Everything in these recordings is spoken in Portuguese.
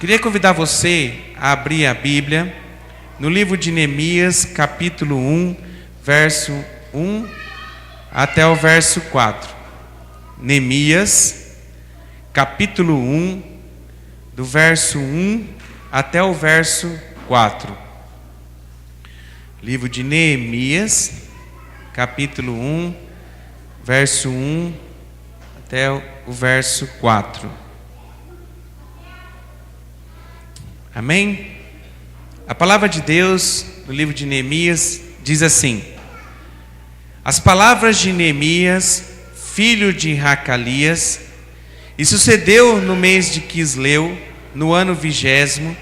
Queria convidar você a abrir a Bíblia no livro de Neemias, capítulo 1, verso 1 até o verso 4. Neemias, capítulo 1, do verso 1 até o verso 4. Livro de Neemias, capítulo 1, verso 1 até o verso 4. Amém? A palavra de Deus, no livro de Neemias, diz assim: As palavras de Neemias, filho de Racalias, e sucedeu no mês de Quisleu, no ano 20º,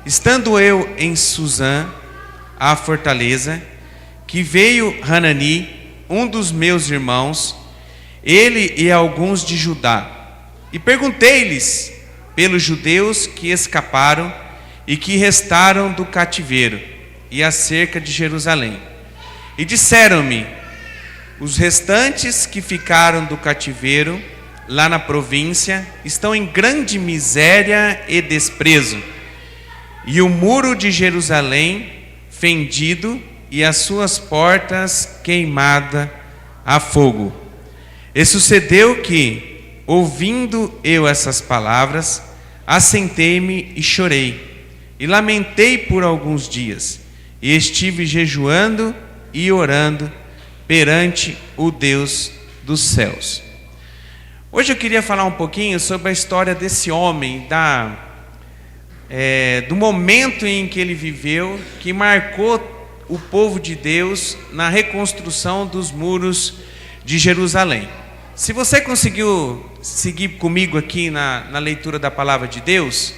estando eu em Suzã, a fortaleza, que veio Hanani, um dos meus irmãos, ele e alguns de Judá, e perguntei-lhes pelos judeus que escaparam e que restaram do cativeiro, e acerca de Jerusalém. E disseram-me: os restantes que ficaram do cativeiro, lá na província, estão em grande miséria e desprezo, e o muro de Jerusalém fendido, e as suas portas queimadas a fogo. E sucedeu que, ouvindo eu essas palavras, assentei-me e chorei, e lamentei por alguns dias, e estive jejuando e orando perante o Deus dos céus. Hoje eu queria falar um pouquinho sobre a história desse homem, do momento em que ele viveu, que marcou o povo de Deus na reconstrução dos muros de Jerusalém. Se você conseguiu seguir comigo aqui na leitura da palavra de Deus,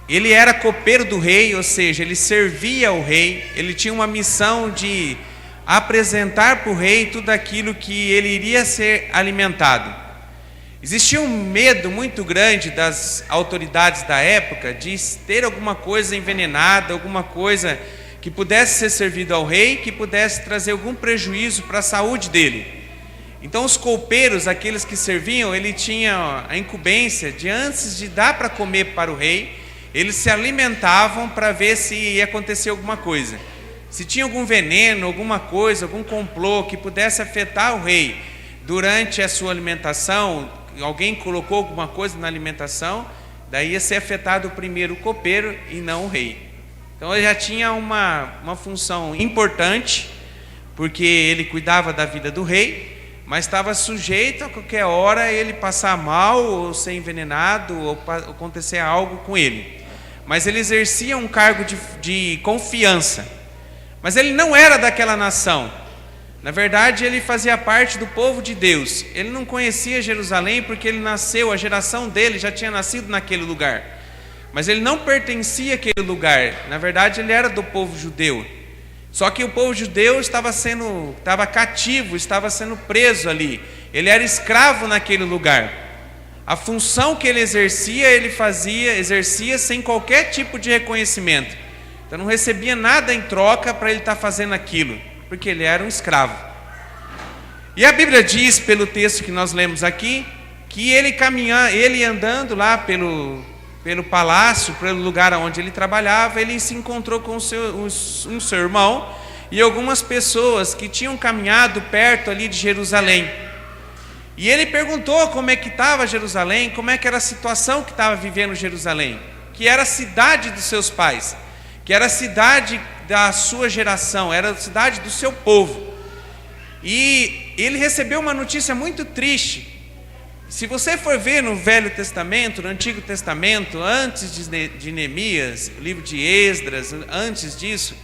ele era copeiro do rei, ou seja, ele servia ao rei, ele tinha uma missão de apresentar para o rei tudo aquilo que ele iria ser alimentado. Existia um medo muito grande das autoridades da época de ter alguma coisa envenenada, alguma coisa que pudesse ser servido ao rei, que pudesse trazer algum prejuízo para a saúde dele. Então os copeiros, aqueles que serviam, ele tinha a incumbência de, antes de dar para comer para o rei, eles se alimentavam para ver se ia acontecer alguma coisa. Se tinha algum veneno, alguma coisa, algum complô que pudesse afetar o rei durante a sua alimentação, alguém colocou alguma coisa na alimentação, daí ia ser afetado primeiro o copeiro e não o rei. Então ele já tinha uma função importante, porque ele cuidava da vida do rei, mas estava sujeito a qualquer hora ele passar mal, ou ser envenenado, ou acontecer algo com ele. Mas ele exercia um cargo de confiança. Mas ele não era daquela nação. Na verdade, ele fazia parte do povo de Deus. Ele não conhecia Jerusalém porque ele nasceu, a geração dele já tinha nascido naquele lugar. Mas ele não pertencia àquele lugar. Na verdade, ele era do povo judeu. Só que o povo judeu estava cativo, estava sendo preso ali. Ele era escravo naquele lugar. A função que ele exercia sem qualquer tipo de reconhecimento. Então não recebia nada em troca para ele estar fazendo aquilo, porque ele era um escravo. E a Bíblia diz, pelo texto que nós lemos aqui, que ele andando lá pelo palácio, pelo lugar onde ele trabalhava, ele se encontrou com um seu irmão e algumas pessoas que tinham caminhado perto ali de Jerusalém. E ele perguntou como é que estava Jerusalém, como é que era a situação que estava vivendo Jerusalém, que era a cidade dos seus pais, que era a cidade da sua geração, era a cidade do seu povo. E ele recebeu uma notícia muito triste. Se você for ver no Velho Testamento, no Antigo Testamento, antes de Neemias, o livro de Esdras, antes disso,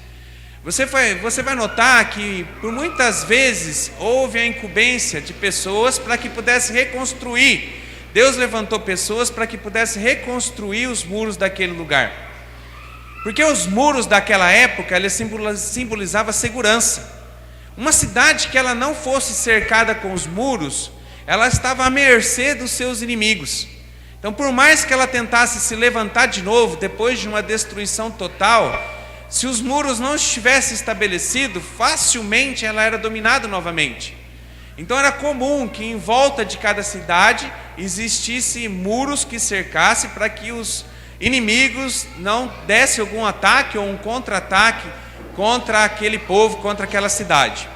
você vai notar que por muitas vezes houve a incumbência de pessoas para que pudesse reconstruir. Deus levantou pessoas para que pudesse reconstruir os muros daquele lugar. Porque os muros daquela época, eles simbolizavam segurança. Uma cidade que ela não fosse cercada com os muros, ela estava à mercê dos seus inimigos. Então, por mais que ela tentasse se levantar de novo, depois de uma destruição total, se os muros não estivessem estabelecidos, facilmente ela era dominada novamente. Então era comum que em volta de cada cidade existissem muros que cercassem para que os inimigos não dessem algum ataque ou um contra-ataque contra aquele povo, contra aquela cidade.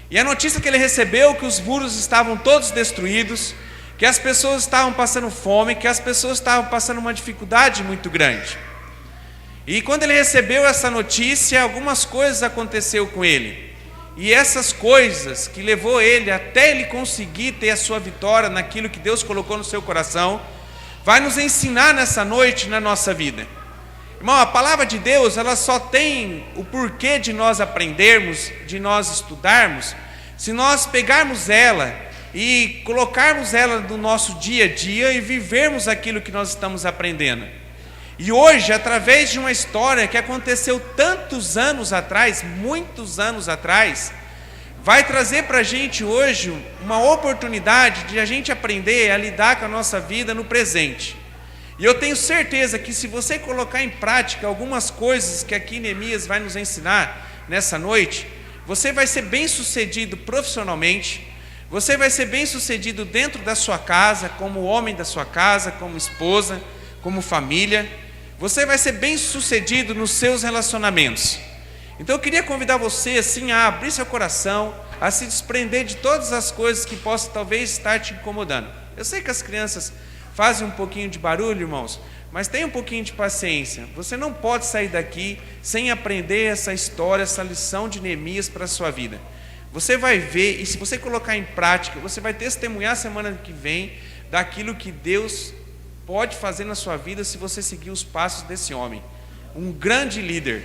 E a notícia que ele recebeu que os muros estavam todos destruídos, que as pessoas estavam passando fome, que as pessoas estavam passando uma dificuldade muito grande. E quando ele recebeu essa notícia, algumas coisas aconteceram com ele. E essas coisas que levou ele até ele conseguir ter a sua vitória naquilo que Deus colocou no seu coração, vai nos ensinar nessa noite na nossa vida. Irmão, a palavra de Deus, ela só tem o porquê de nós aprendermos, de nós estudarmos, se nós pegarmos ela e colocarmos ela no nosso dia a dia e vivermos aquilo que nós estamos aprendendo. E hoje, através de uma história que aconteceu tantos anos atrás, muitos anos atrás, vai trazer para a gente hoje uma oportunidade de a gente aprender a lidar com a nossa vida no presente. E eu tenho certeza que se você colocar em prática algumas coisas que aqui Neemias vai nos ensinar nessa noite, você vai ser bem sucedido profissionalmente, você vai ser bem sucedido dentro da sua casa, como homem da sua casa, como esposa, como família. Você vai ser bem sucedido nos seus relacionamentos. Então eu queria convidar você assim a abrir seu coração, a se desprender de todas as coisas que possam talvez estar te incomodando. Eu sei que as crianças fazem um pouquinho de barulho, irmãos, mas tenha um pouquinho de paciência. Você não pode sair daqui sem aprender essa história, essa lição de Neemias para a sua vida. Você vai ver, e se você colocar em prática, você vai testemunhar semana que vem daquilo que Deus pode fazer na sua vida se você seguir os passos desse homem, um grande líder.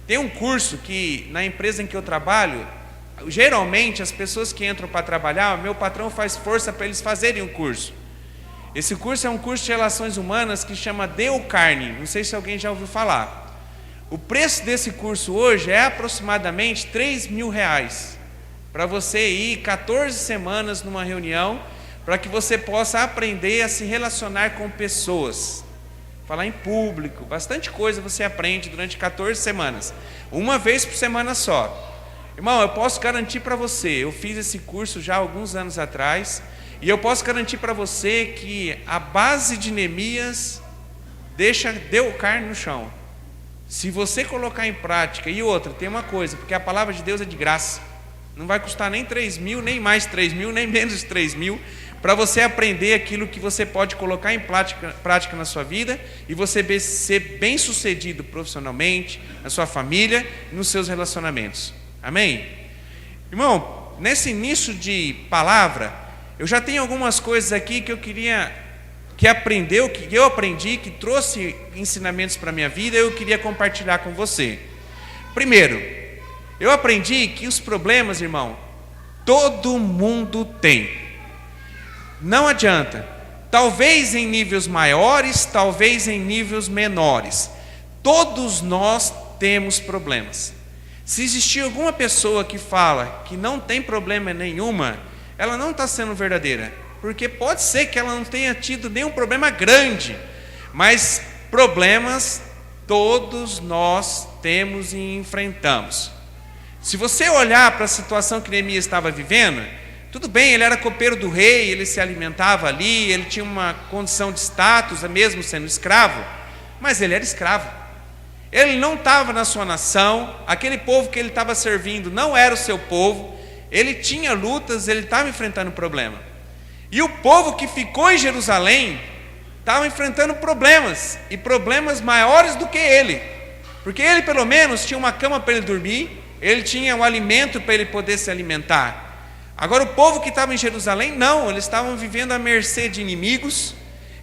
Tem um curso que na empresa em que eu trabalho, geralmente as pessoas que entram para trabalhar, meu patrão faz força para eles fazerem um curso. Esse curso é um curso de relações humanas que chama Dale Carnegie, não sei se alguém já ouviu falar. O preço desse curso hoje é aproximadamente R$3.000, para você ir 14 semanas numa reunião, para que você possa aprender a se relacionar com pessoas, falar em público, bastante coisa você aprende durante 14 semanas, uma vez por semana só. Irmão, eu posso garantir para você, eu fiz esse curso já há alguns anos atrás, e eu posso garantir para você que a base de Neemias deu carne no chão. Se você colocar em prática, e outra, tem uma coisa, porque a palavra de Deus é de graça, não vai custar nem 3.000, nem mais 3.000, nem menos de 3.000, para você aprender aquilo que você pode colocar em prática na sua vida e você ser bem sucedido profissionalmente, na sua família e nos seus relacionamentos. Amém? Irmão, nesse início de palavra, eu já tenho algumas coisas aqui que eu queria que eu aprendi, que trouxe ensinamentos para a minha vida, eu queria compartilhar com você. Primeiro, eu aprendi que os problemas, irmão, todo mundo tem. Não adianta, talvez em níveis maiores, talvez em níveis menores, todos nós temos problemas. Se existir alguma pessoa que fala que não tem problema nenhuma, ela não está sendo verdadeira, porque pode ser que ela não tenha tido nenhum problema grande, mas problemas todos nós temos e enfrentamos. Se você olhar para a situação que Neemias estava vivendo, tudo bem, ele era copeiro do rei, ele se alimentava ali, ele tinha uma condição de status, mesmo sendo escravo, mas ele era escravo. Ele não estava na sua nação, aquele povo que ele estava servindo não era o seu povo, ele tinha lutas, ele estava enfrentando problema. E o povo que ficou em Jerusalém estava enfrentando problemas, e problemas maiores do que ele, porque ele pelo menos tinha uma cama para ele dormir, ele tinha um alimento para ele poder se alimentar. Agora o povo que estava em Jerusalém, não, eles estavam vivendo à mercê de inimigos,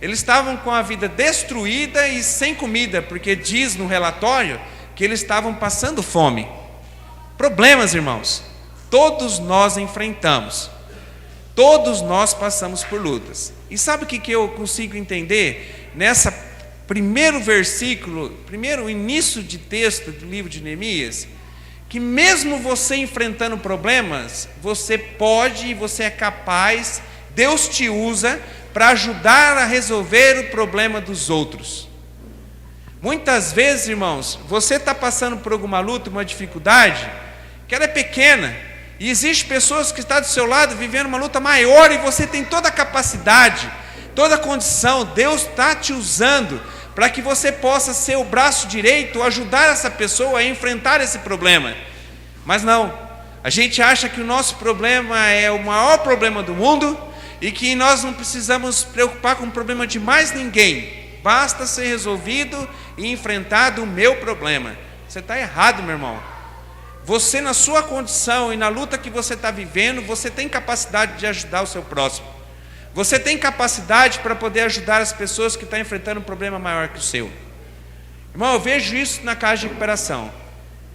eles estavam com a vida destruída e sem comida, porque diz no relatório que eles estavam passando fome. Problemas, irmãos, todos nós enfrentamos, todos nós passamos por lutas. E sabe o que eu consigo entender nessa primeiro versículo, primeiro início de texto do livro de Neemias? Que mesmo você enfrentando problemas, você pode e você é capaz, Deus te usa para ajudar a resolver o problema dos outros. Muitas vezes, irmãos, você está passando por alguma luta, uma dificuldade, que ela é pequena, E existe pessoas que estão do seu lado vivendo uma luta maior e você tem toda a capacidade, toda a condição. Deus está te usando para que você possa ser o braço direito, ajudar essa pessoa a enfrentar esse problema. Mas não, a gente acha que o nosso problema é o maior problema do mundo e que nós não precisamos preocupar com o problema de mais ninguém. Basta ser resolvido e enfrentado o meu problema. Você está errado, meu irmão. Você, na sua condição e na luta que você está vivendo, você tem capacidade de ajudar o seu próximo. Você tem capacidade para poder ajudar as pessoas que estão enfrentando um problema maior que o seu. Irmão, eu vejo isso na casa de recuperação.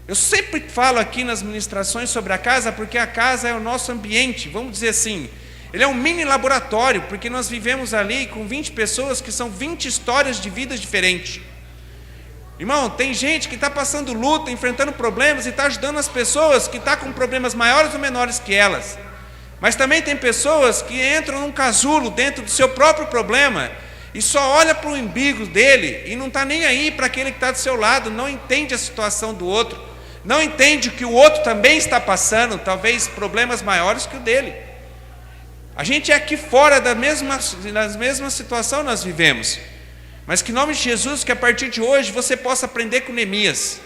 Eu sempre falo aqui nas ministrações sobre a casa, porque a casa é o nosso ambiente, vamos dizer assim. Ele é um mini laboratório, porque nós vivemos ali com 20 pessoas que são 20 histórias de vidas diferentes. Irmão, tem gente que está passando luta, enfrentando problemas e está ajudando as pessoas que estão com problemas maiores ou menores que elas. Mas também tem pessoas que entram num casulo dentro do seu próprio problema e só olha para o umbigo dele e não está nem aí para aquele que está do seu lado, não entende a situação do outro, não entende que o outro também está passando, talvez problemas maiores que o dele. A gente é aqui fora da mesma situação nós vivemos. Mas que em nome de Jesus, que a partir de hoje você possa aprender com Neemias.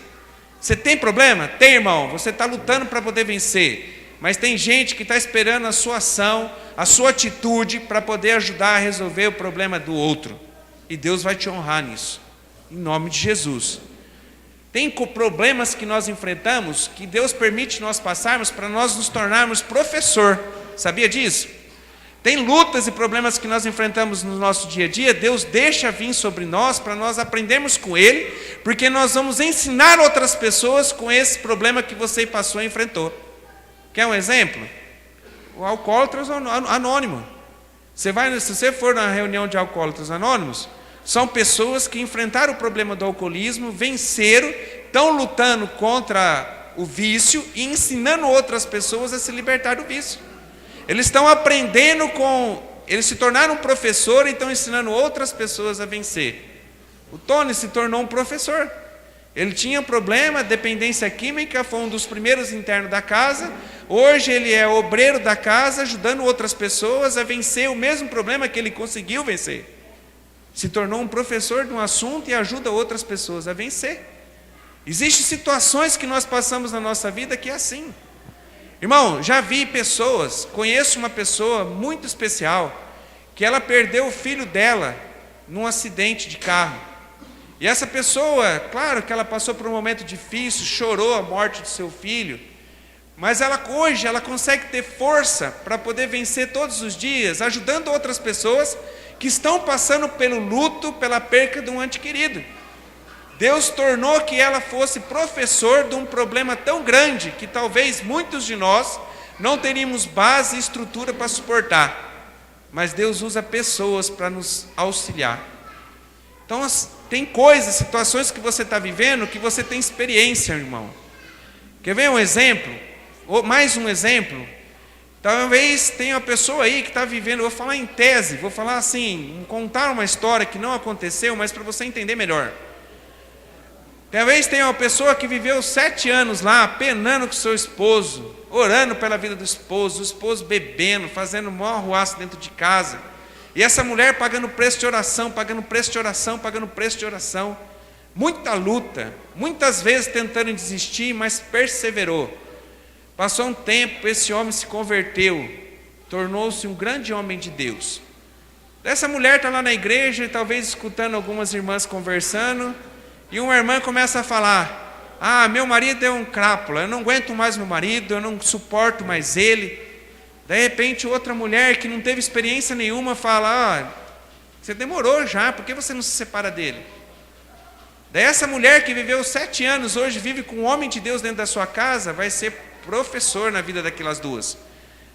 Você tem problema? Tem, irmão. Você está lutando para poder vencer. Mas tem gente que está esperando a sua ação, a sua atitude para poder ajudar a resolver o problema do outro. E Deus vai te honrar nisso. Em nome de Jesus. Tem problemas que nós enfrentamos que Deus permite nós passarmos para nós nos tornarmos professor. Sabia disso? Tem lutas e problemas que nós enfrentamos no nosso dia a dia, Deus deixa vir sobre nós para nós aprendermos com Ele, porque nós vamos ensinar outras pessoas com esse problema que você passou e enfrentou. Quer um exemplo? O Alcoólatras Anônimo. Se você for na reunião de Alcoólatras Anônimos, são pessoas que enfrentaram o problema do alcoolismo, venceram, estão lutando contra o vício e ensinando outras pessoas a se libertar do vício. Eles estão aprendendo eles se tornaram um professor e estão ensinando outras pessoas a vencer. O Tony se tornou um professor. Ele tinha problema, dependência química, foi um dos primeiros internos da casa. Hoje ele é obreiro da casa, ajudando outras pessoas a vencer o mesmo problema que ele conseguiu vencer. Se tornou um professor de um assunto e ajuda outras pessoas a vencer. Existem situações que nós passamos na nossa vida que é assim. Irmão, já vi pessoas, conheço uma pessoa muito especial, que ela perdeu o filho dela num acidente de carro. E essa pessoa, claro que ela passou por um momento difícil, chorou a morte do seu filho, mas hoje ela consegue ter força para poder vencer todos os dias, ajudando outras pessoas que estão passando pelo luto, pela perca de um ente querido. Deus tornou que ela fosse professor de um problema tão grande que talvez muitos de nós não teríamos base e estrutura para suportar. Mas Deus usa pessoas para nos auxiliar. Então tem coisas, situações que você está vivendo que você tem experiência, irmão. Quer ver um exemplo? Ou mais um exemplo? Talvez tenha uma pessoa aí que está vivendo, vou falar em tese, vou falar assim, contar uma história que não aconteceu, mas para você entender melhor. Talvez tenha uma pessoa que viveu 7 anos lá, penando com seu esposo, orando pela vida do esposo, o esposo bebendo, fazendo maior arruaço dentro de casa. E essa mulher pagando preço de oração, pagando preço de oração, pagando preço de oração. Muita luta, muitas vezes tentando desistir, mas perseverou. Passou um tempo, esse homem se converteu, tornou-se um grande homem de Deus. Essa mulher está lá na igreja, talvez escutando algumas irmãs conversando, e uma irmã começa a falar: ah, meu marido é um crápula, eu não aguento mais meu marido, eu não suporto mais ele. De repente outra mulher que não teve experiência nenhuma fala: ah, você demorou já, por que você não se separa dele? Daí essa mulher que viveu 7 anos, hoje vive com um homem de Deus dentro da sua casa, vai ser professor na vida daquelas duas.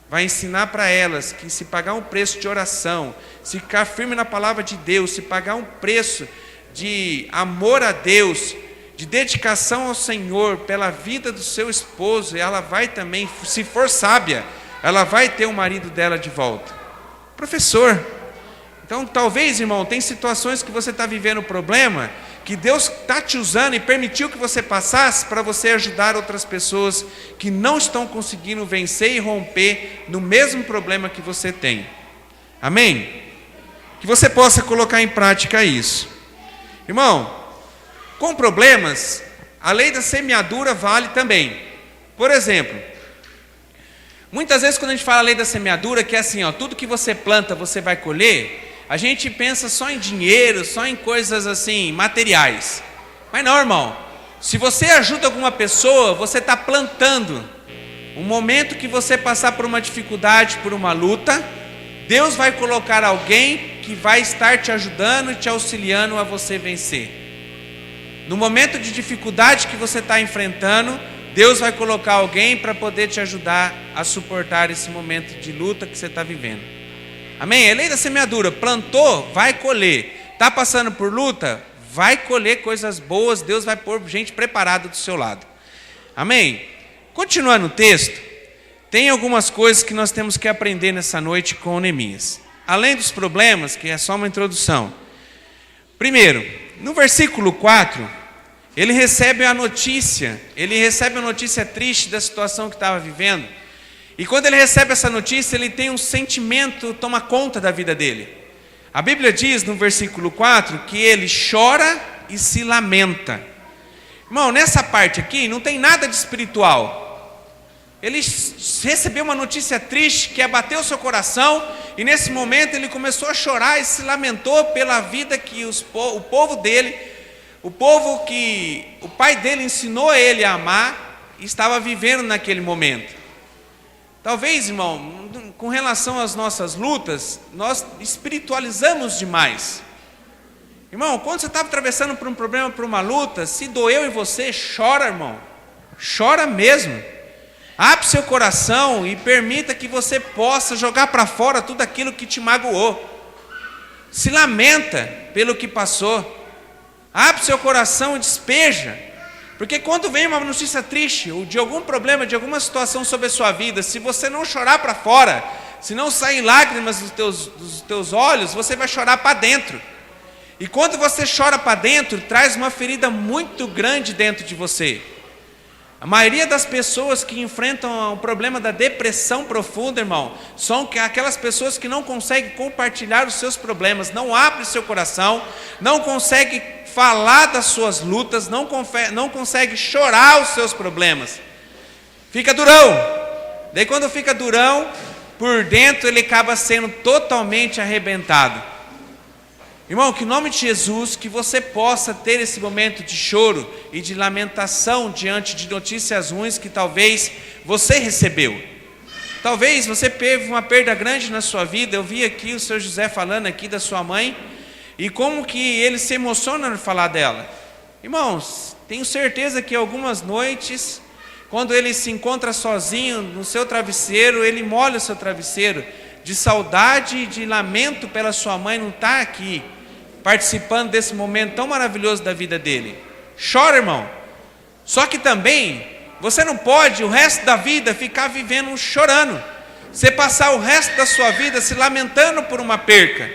Vai ensinar para elas que se pagar um preço de oração, se ficar firme na palavra de Deus, se pagar um preço de amor a Deus, de dedicação ao Senhor pela vida do seu esposo, ela vai também, se for sábia, ela vai ter o marido dela de volta. Professor. Então talvez, irmão, tem situações que você está vivendo problema, que Deus está te usando e permitiu que você passasse para você ajudar outras pessoas que não estão conseguindo vencer e romper no mesmo problema que você tem. Amém? Que você possa colocar em prática isso. Irmão, com problemas, a lei da semeadura vale também. Por exemplo, muitas vezes quando a gente fala a lei da semeadura, que é assim, tudo que você planta você vai colher, a gente pensa só em dinheiro, só em coisas assim, materiais. Mas não, irmão. Se você ajuda alguma pessoa, você está plantando. Um momento que você passar por uma dificuldade, por uma luta, Deus vai colocar alguém que vai estar te ajudando e te auxiliando a você vencer. No momento de dificuldade que você está enfrentando, Deus vai colocar alguém para poder te ajudar a suportar esse momento de luta que você está vivendo. Amém? É lei da semeadura. Plantou, vai colher. Está passando por luta? Vai colher coisas boas. Deus vai pôr gente preparada do seu lado. Amém? Continuando o texto, tem algumas coisas que nós temos que aprender nessa noite com Neemias. Além dos problemas, que é só uma introdução. Primeiro, no versículo 4, ele recebe a notícia triste da situação que estava vivendo. E quando ele recebe essa notícia, ele tem um sentimento, toma conta da vida dele. A Bíblia diz no versículo 4 que ele chora e se lamenta. Irmão, nessa parte aqui não tem nada de espiritual. Ele recebeu uma notícia triste que abateu o seu coração, e nesse momento ele começou a chorar e se lamentou pela vida que o povo dele, o povo que o pai dele ensinou ele a amar, estava vivendo naquele momento. Talvez, irmão, com relação às nossas lutas, nós espiritualizamos demais. Irmão, quando você está atravessando por um problema, por uma luta, se doeu em você, chora, irmão. Chora mesmo. Abre seu coração e permita que você possa jogar para fora tudo aquilo que te magoou. Se lamenta pelo que passou. Abre seu coração e despeja. Porque quando vem uma notícia triste, ou de algum problema, de alguma situação sobre a sua vida, se você não chorar para fora, se não sair lágrimas dos teus olhos, você vai chorar para dentro. E quando você chora para dentro, traz uma ferida muito grande dentro de você. A maioria das pessoas que enfrentam o problema da depressão profunda, irmão, são aquelas pessoas que não conseguem compartilhar os seus problemas, não abrem seu coração, não conseguem falar das suas lutas, não consegue chorar os seus problemas. Fica durão. Daí quando fica durão, por dentro ele acaba sendo totalmente arrebentado. Irmão, que em nome de Jesus, que você possa ter esse momento de choro e de lamentação diante de notícias ruins que talvez você recebeu. Talvez você teve uma perda grande na sua vida. Eu vi aqui o seu José falando aqui da sua mãe, e como que ele se emociona no falar dela. Irmãos, tenho certeza que algumas noites, quando ele se encontra sozinho no seu travesseiro, ele molha o seu travesseiro, de saudade e de lamento pela sua mãe não estar aqui, participando desse momento tão maravilhoso da vida dele. Chora, irmão. Só que também, você não pode o resto da vida ficar vivendo chorando. Você passar o resto da sua vida se lamentando por uma perca.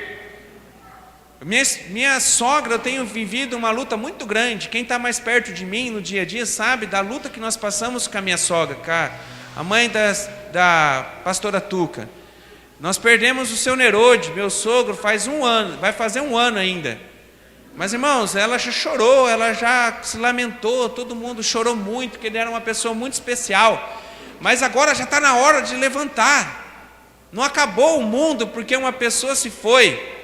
Minha sogra, eu tenho vivido uma luta muito grande. Quem está mais perto de mim no dia a dia sabe da luta que nós passamos com a minha sogra, a mãe da pastora Tuca. Nós perdemos o seu Nerode, meu sogro, faz 1 ano, vai fazer 1 ano ainda. Mas, irmãos, ela já chorou, ela já se lamentou, todo mundo chorou muito, porque ele era uma pessoa muito especial. Mas agora já está na hora de levantar. Não acabou o mundo porque uma pessoa se foi.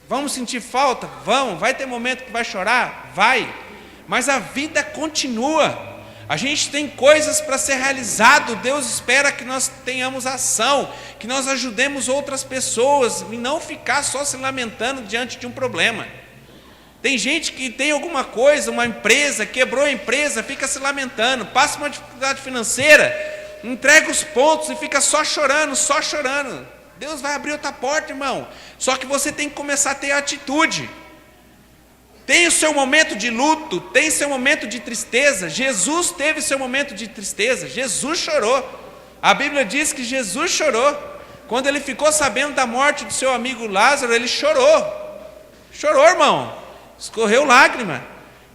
Vamos sentir falta? Vamos. Vai ter momento que vai chorar? Vai. Mas a vida continua. A gente tem coisas para ser realizado. Deus espera que nós tenhamos ação, que nós ajudemos outras pessoas e não ficar só se lamentando diante de um problema. Tem gente que tem alguma coisa, uma empresa, quebrou a empresa, fica se lamentando, passa uma dificuldade financeira, entrega os pontos e fica só chorando, só chorando. Deus vai abrir outra porta, irmão. Só que você tem que começar a ter atitude. Tem o seu momento de luto, tem seu momento de tristeza. Jesus teve seu momento de tristeza, Jesus chorou. A Bíblia diz que Jesus chorou. Quando ele ficou sabendo da morte do seu amigo Lázaro, ele chorou. Chorou, irmão. Escorreu lágrima.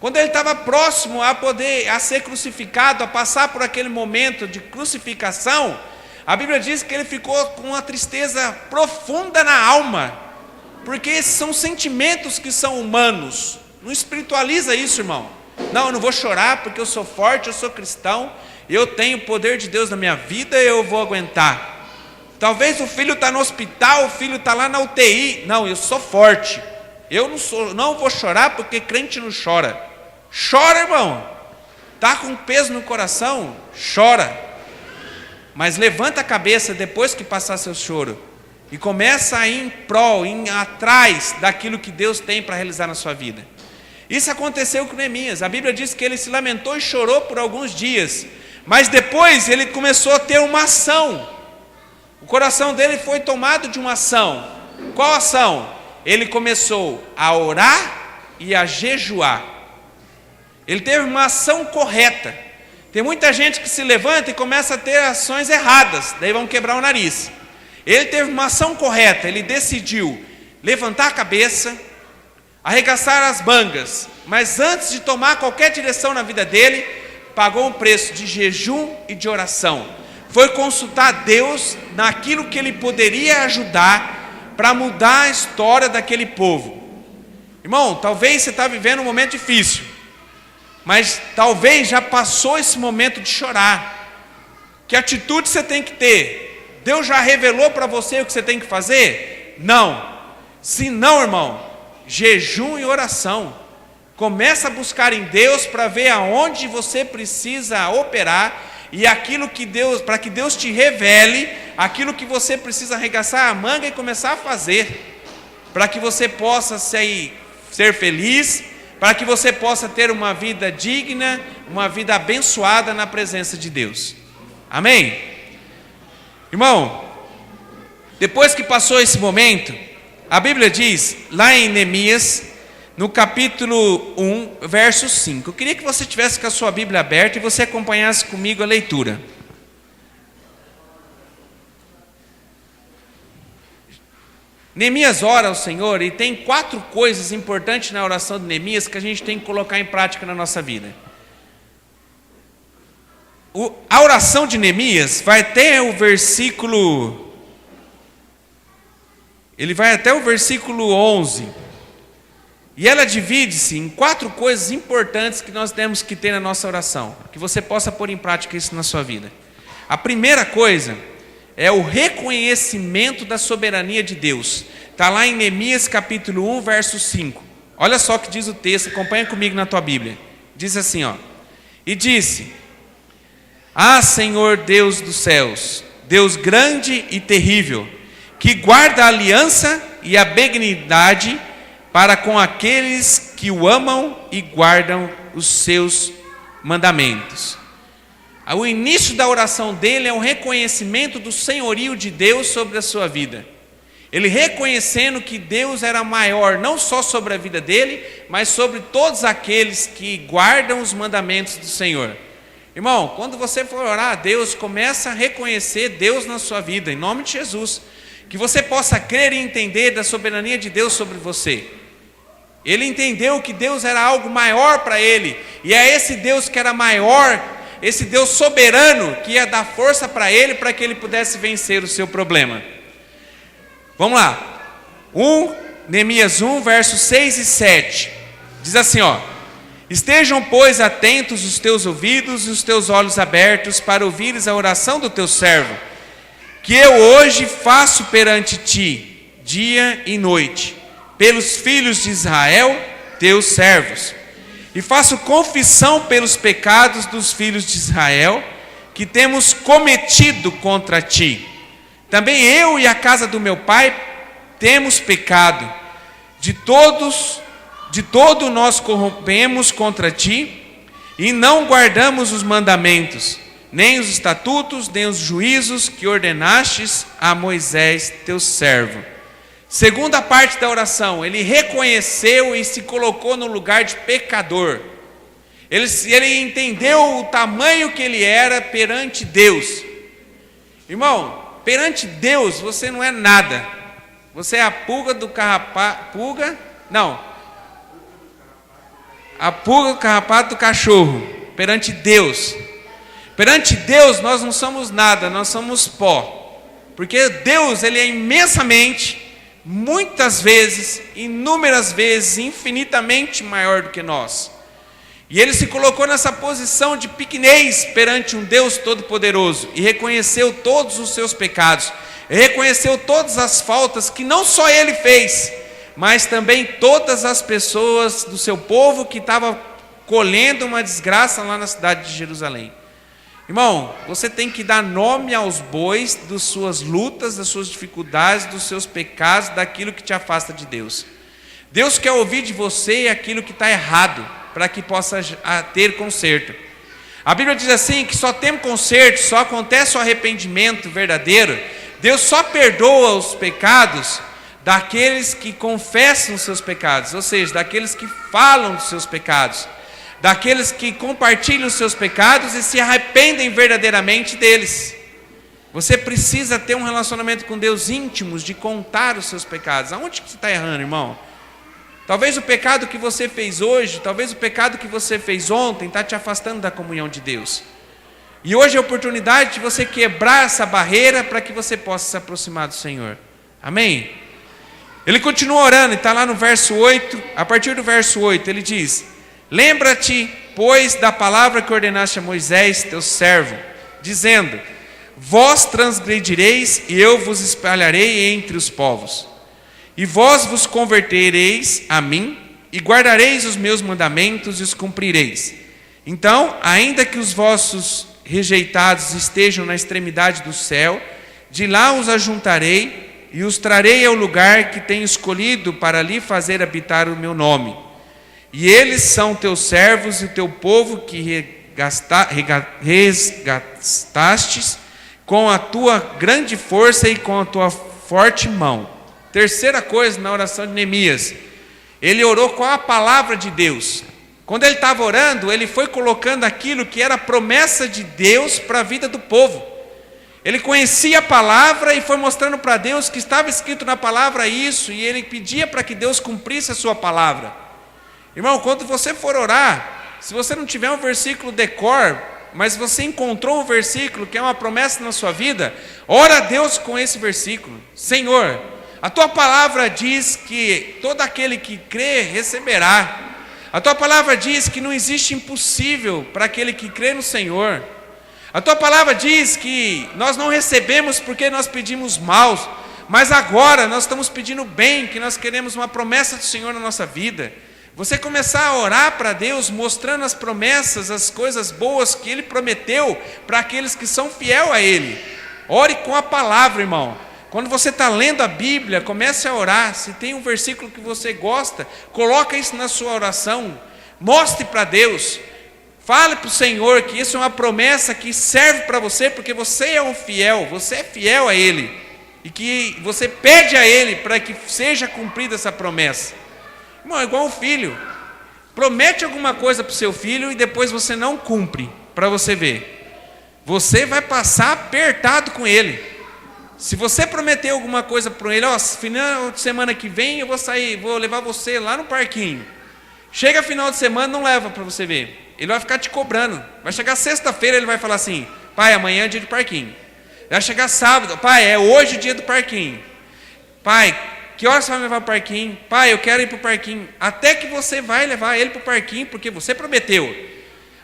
Quando ele estava próximo a ser crucificado, a passar por aquele momento de crucificação, a Bíblia diz que ele ficou com uma tristeza profunda na alma, porque esses são sentimentos que são humanos. Não espiritualiza isso, irmão. Não, eu não vou chorar porque eu sou forte, eu sou cristão, eu tenho o poder de Deus na minha vida, eu vou aguentar. Talvez o filho está no hospital, o filho está lá na UTI. Não, eu sou forte. Eu não vou chorar porque crente não chora. Chora, irmão. Está com peso no coração? Chora. Mas levanta a cabeça depois que passar seu choro e começa a ir em prol, atrás daquilo que Deus tem para realizar na sua vida. Isso aconteceu com Neemias. A Bíblia diz que ele se lamentou e chorou por alguns dias, mas depois ele começou a ter uma ação. O coração dele foi tomado de uma ação. Qual ação? Ele começou a orar e a jejuar. Ele teve uma ação correta. Tem muita gente que se levanta e começa a ter ações erradas, daí vão quebrar o nariz. Ele teve uma ação correta, ele decidiu levantar a cabeça, arregaçar as mangas, mas antes de tomar qualquer direção na vida dele, pagou um preço de jejum e de oração. Foi consultar Deus naquilo que ele poderia ajudar para mudar a história daquele povo. Irmão, talvez você está vivendo um momento difícil, mas talvez já passou esse momento de chorar. Que atitude você tem que ter? Deus já revelou para você o que você tem que fazer? Não. Se não, irmão, jejum e oração. Começa a buscar em Deus para ver aonde você precisa operar e aquilo que Deus, para que Deus te revele aquilo que você precisa arregaçar a manga e começar a fazer, para que você possa ser feliz, para que você possa ter uma vida digna, uma vida abençoada na presença de Deus. Amém? Irmão, depois que passou esse momento, a Bíblia diz, lá em Neemias, no capítulo 1, verso 5. Eu queria que você tivesse com a sua Bíblia aberta e você acompanhasse comigo a leitura. Neemias ora ao Senhor e tem 4 coisas importantes na oração de Neemias que a gente tem que colocar em prática na nossa vida. A oração de Neemias vai até o versículo... Ele vai até o versículo 11. E ela divide-se em 4 coisas importantes que nós temos que ter na nossa oração, que você possa pôr em prática isso na sua vida. A primeira coisa é o reconhecimento da soberania de Deus. Está lá em Neemias capítulo 1, verso 5. Olha só o que diz o texto, acompanha comigo na tua Bíblia. Diz assim, ó. E disse: Ah, Senhor Deus dos céus, Deus grande e terrível, que guarda a aliança e a benignidade para com aqueles que o amam e guardam os seus mandamentos. O início da oração dele é um reconhecimento do senhorio de Deus sobre a sua vida. Ele reconhecendo que Deus era maior, não só sobre a vida dele, mas sobre todos aqueles que guardam os mandamentos do Senhor. Irmão, quando você for orar a Deus, começa a reconhecer Deus na sua vida, em nome de Jesus. Que você possa crer e entender da soberania de Deus sobre você. Ele entendeu que Deus era algo maior para ele, e é esse Deus que era maior, esse Deus soberano, que ia dar força para ele, para que ele pudesse vencer o seu problema. Vamos lá. Neemias 1, versos 6 e 7. Diz assim, ó. Estejam, pois, atentos os teus ouvidos e os teus olhos abertos para ouvires a oração do teu servo, que eu hoje faço perante ti, dia e noite, pelos filhos de Israel, teus servos. E faço confissão pelos pecados dos filhos de Israel, que temos cometido contra ti. Também eu e a casa do meu pai temos pecado. De todo nós corrompemos contra ti, e não guardamos os mandamentos, nem os estatutos, nem os juízos que ordenastes a Moisés, teu servo. Segunda parte da oração, ele reconheceu e se colocou no lugar de pecador. Ele entendeu o tamanho que ele era perante Deus. Irmão, perante Deus você não é nada. Você é a pulga do carrapato. Pulga? Não. a pulga, o carrapato do cachorro perante Deus. Perante Deus nós não somos nada, nós somos pó. Porque Deus, Ele é imensamente, muitas vezes, inúmeras vezes, infinitamente maior do que nós. E Ele se colocou nessa posição de pequenez perante um Deus todo-poderoso e reconheceu todos os seus pecados, e reconheceu todas as faltas que não só Ele fez, mas também todas as pessoas do seu povo que estavam colhendo uma desgraça lá na cidade de Jerusalém. Irmão, você tem que dar nome aos bois das suas lutas, das suas dificuldades, dos seus pecados, daquilo que te afasta de Deus. Deus quer ouvir de você aquilo que está errado, para que possa ter conserto. A Bíblia diz assim, que só tem conserto, só acontece o arrependimento verdadeiro. Deus só perdoa os pecados daqueles que confessam os seus pecados, ou seja, daqueles que falam dos seus pecados, daqueles que compartilham os seus pecados e se arrependem verdadeiramente deles. Você precisa ter um relacionamento com Deus íntimo, de contar os seus pecados. Aonde que você está errando, irmão? Talvez o pecado que você fez hoje, talvez o pecado que você fez ontem está te afastando da comunhão de Deus. E hoje é a oportunidade de você quebrar essa barreira para que você possa se aproximar do Senhor. Amém? Ele continua orando, e está lá no verso 8, a partir do verso 8, ele diz: lembra-te, pois, da palavra que ordenaste a Moisés, teu servo, dizendo: vós transgredireis e eu vos espalharei entre os povos. E vós vos convertereis a mim, e guardareis os meus mandamentos e os cumprireis. Então, ainda que os vossos rejeitados estejam na extremidade do céu, de lá os ajuntarei, e os trarei ao lugar que tenho escolhido para ali fazer habitar o meu nome. E eles são teus servos e teu povo que resgatastes com a tua grande força e com a tua forte mão. Terceira coisa na oração de Neemias, ele orou com a palavra de Deus. Quando ele estava orando, ele foi colocando aquilo que era promessa de Deus para a vida do povo. Ele conhecia a palavra e foi mostrando para Deus que estava escrito na palavra isso, e ele pedia para que Deus cumprisse a sua palavra. Irmão, quando você for orar, se você não tiver um versículo decor, mas você encontrou um versículo que é uma promessa na sua vida, ora a Deus com esse versículo: Senhor, a tua palavra diz que todo aquele que crê receberá. A tua palavra diz que não existe impossível para aquele que crê no Senhor. A tua palavra diz que nós não recebemos porque nós pedimos mal, mas agora nós estamos pedindo bem, que nós queremos uma promessa do Senhor na nossa vida. Você começar a orar para Deus, mostrando as promessas, as coisas boas que Ele prometeu para aqueles que são fiéis a Ele. Ore com a palavra, irmão. Quando você está lendo a Bíblia, comece a orar. Se tem um versículo que você gosta, coloca isso na sua oração. Mostre para Deus. Fale para o Senhor que isso é uma promessa que serve para você, porque você é um fiel, você é fiel a Ele. E que você pede a Ele para que seja cumprida essa promessa. Irmão, é igual um filho. Promete alguma coisa para o seu filho e depois você não cumpre, para você ver. Você vai passar apertado com ele. Se você prometer alguma coisa para ele, final de semana que vem eu vou sair, vou levar você lá no parquinho. Chega final de semana, não leva para você ver. Ele vai ficar te cobrando. Vai chegar sexta-feira, ele vai falar assim: pai, amanhã é dia do parquinho. Vai chegar sábado: pai, é hoje o dia do parquinho. Pai, que horas você vai me levar para o parquinho? Pai, eu quero ir para o parquinho. Até que você vai levar ele para o parquinho, porque você prometeu.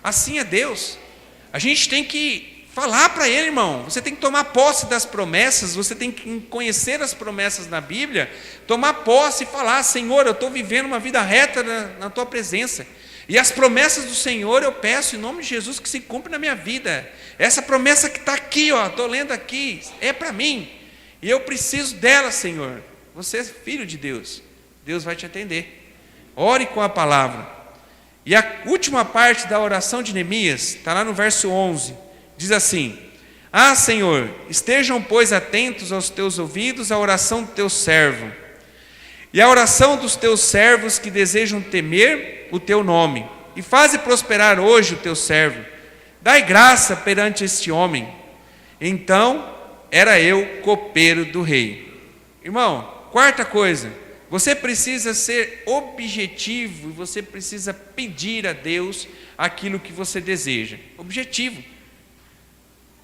Assim é Deus. A gente tem que falar para Ele, irmão. Você tem que tomar posse das promessas, você tem que conhecer as promessas na Bíblia, tomar posse e falar: Senhor, eu estou vivendo uma vida reta na Tua presença. E as promessas do Senhor eu peço em nome de Jesus que se cumpra na minha vida. Essa promessa que está aqui, estou lendo aqui, é para mim. E eu preciso dela, Senhor. Você é filho de Deus. Deus vai te atender. Ore com a palavra. E a última parte da oração de Neemias, está lá no verso 11. Diz assim: ah, Senhor, estejam, pois, atentos aos teus ouvidos à oração do teu servo, e à oração dos teus servos que desejam temer o teu nome, e faze prosperar hoje o teu servo. Dai graça perante este homem. Então era eu copeiro do rei. Irmão, quarta coisa, Você precisa ser objetivo e você precisa pedir a Deus aquilo que você deseja. Objetivo.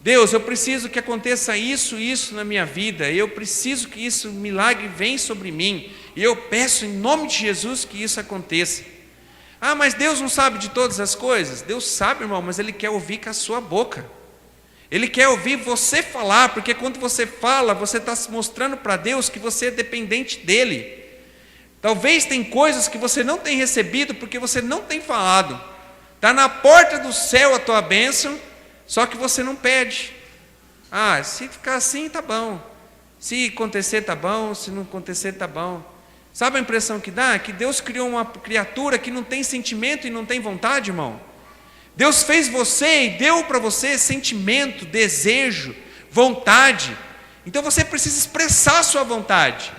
Deus, eu preciso que aconteça isso na minha vida. Eu preciso que isso, milagre venha sobre mim. E eu peço em nome de Jesus que isso aconteça. Ah, mas Deus não sabe de todas as coisas? Deus sabe, irmão, mas Ele quer ouvir com a sua boca. Ele quer ouvir você falar, porque quando você fala, você está se mostrando para Deus que você é dependente dEle. Talvez tem coisas que você não tem recebido porque você não tem falado. Está na porta do céu a tua bênção, só que você não pede. Ah, se ficar assim, tá bom. Se acontecer, tá bom. Se não acontecer, tá bom. Sabe a impressão que dá? Que Deus criou uma criatura que não tem sentimento e não tem vontade, irmão. Deus fez você e deu para você sentimento, desejo, vontade. Então você precisa expressar a sua vontade.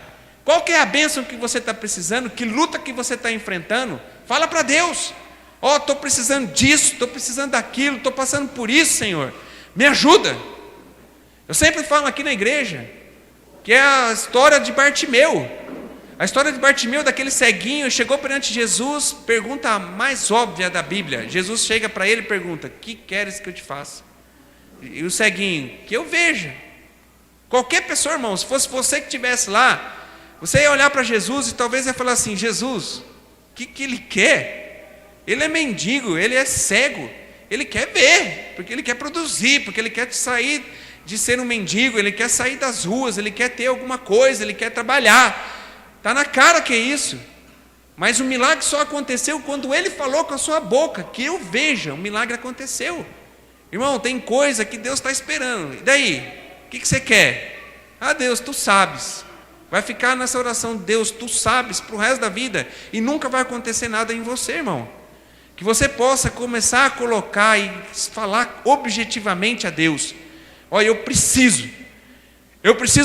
Qual que é a bênção que você está precisando? Que luta que você está enfrentando? Fala para Deus. Ó, estou precisando disso, estou precisando daquilo, estou passando por isso, Senhor. Me ajuda. Eu sempre falo aqui na igreja, que é a história de Bartimeu. A história de Bartimeu, daquele ceguinho, chegou perante Jesus, pergunta mais óbvia da Bíblia. Jesus chega para ele e pergunta: que queres que eu te faça? E o ceguinho: que eu veja. Qualquer pessoa, irmão, se fosse você que estivesse lá, você ia olhar para Jesus e talvez ia falar assim: Jesus, o que ele quer? Ele é mendigo, ele é cego, ele quer ver, porque ele quer produzir, porque ele quer sair de ser um mendigo, ele quer sair das ruas, ele quer ter alguma coisa, ele quer trabalhar. Está na cara que é isso. Mas o milagre só aconteceu quando ele falou com a sua boca, que eu veja, o milagre aconteceu. Irmão, tem coisa que Deus está esperando. E daí? O que você quer? Ah, Deus, tu sabes. Vai ficar nessa oração: Deus, tu sabes, para o resto da vida, e nunca vai acontecer nada em você, irmão. Que você possa começar a colocar e falar objetivamente a Deus: olha, eu preciso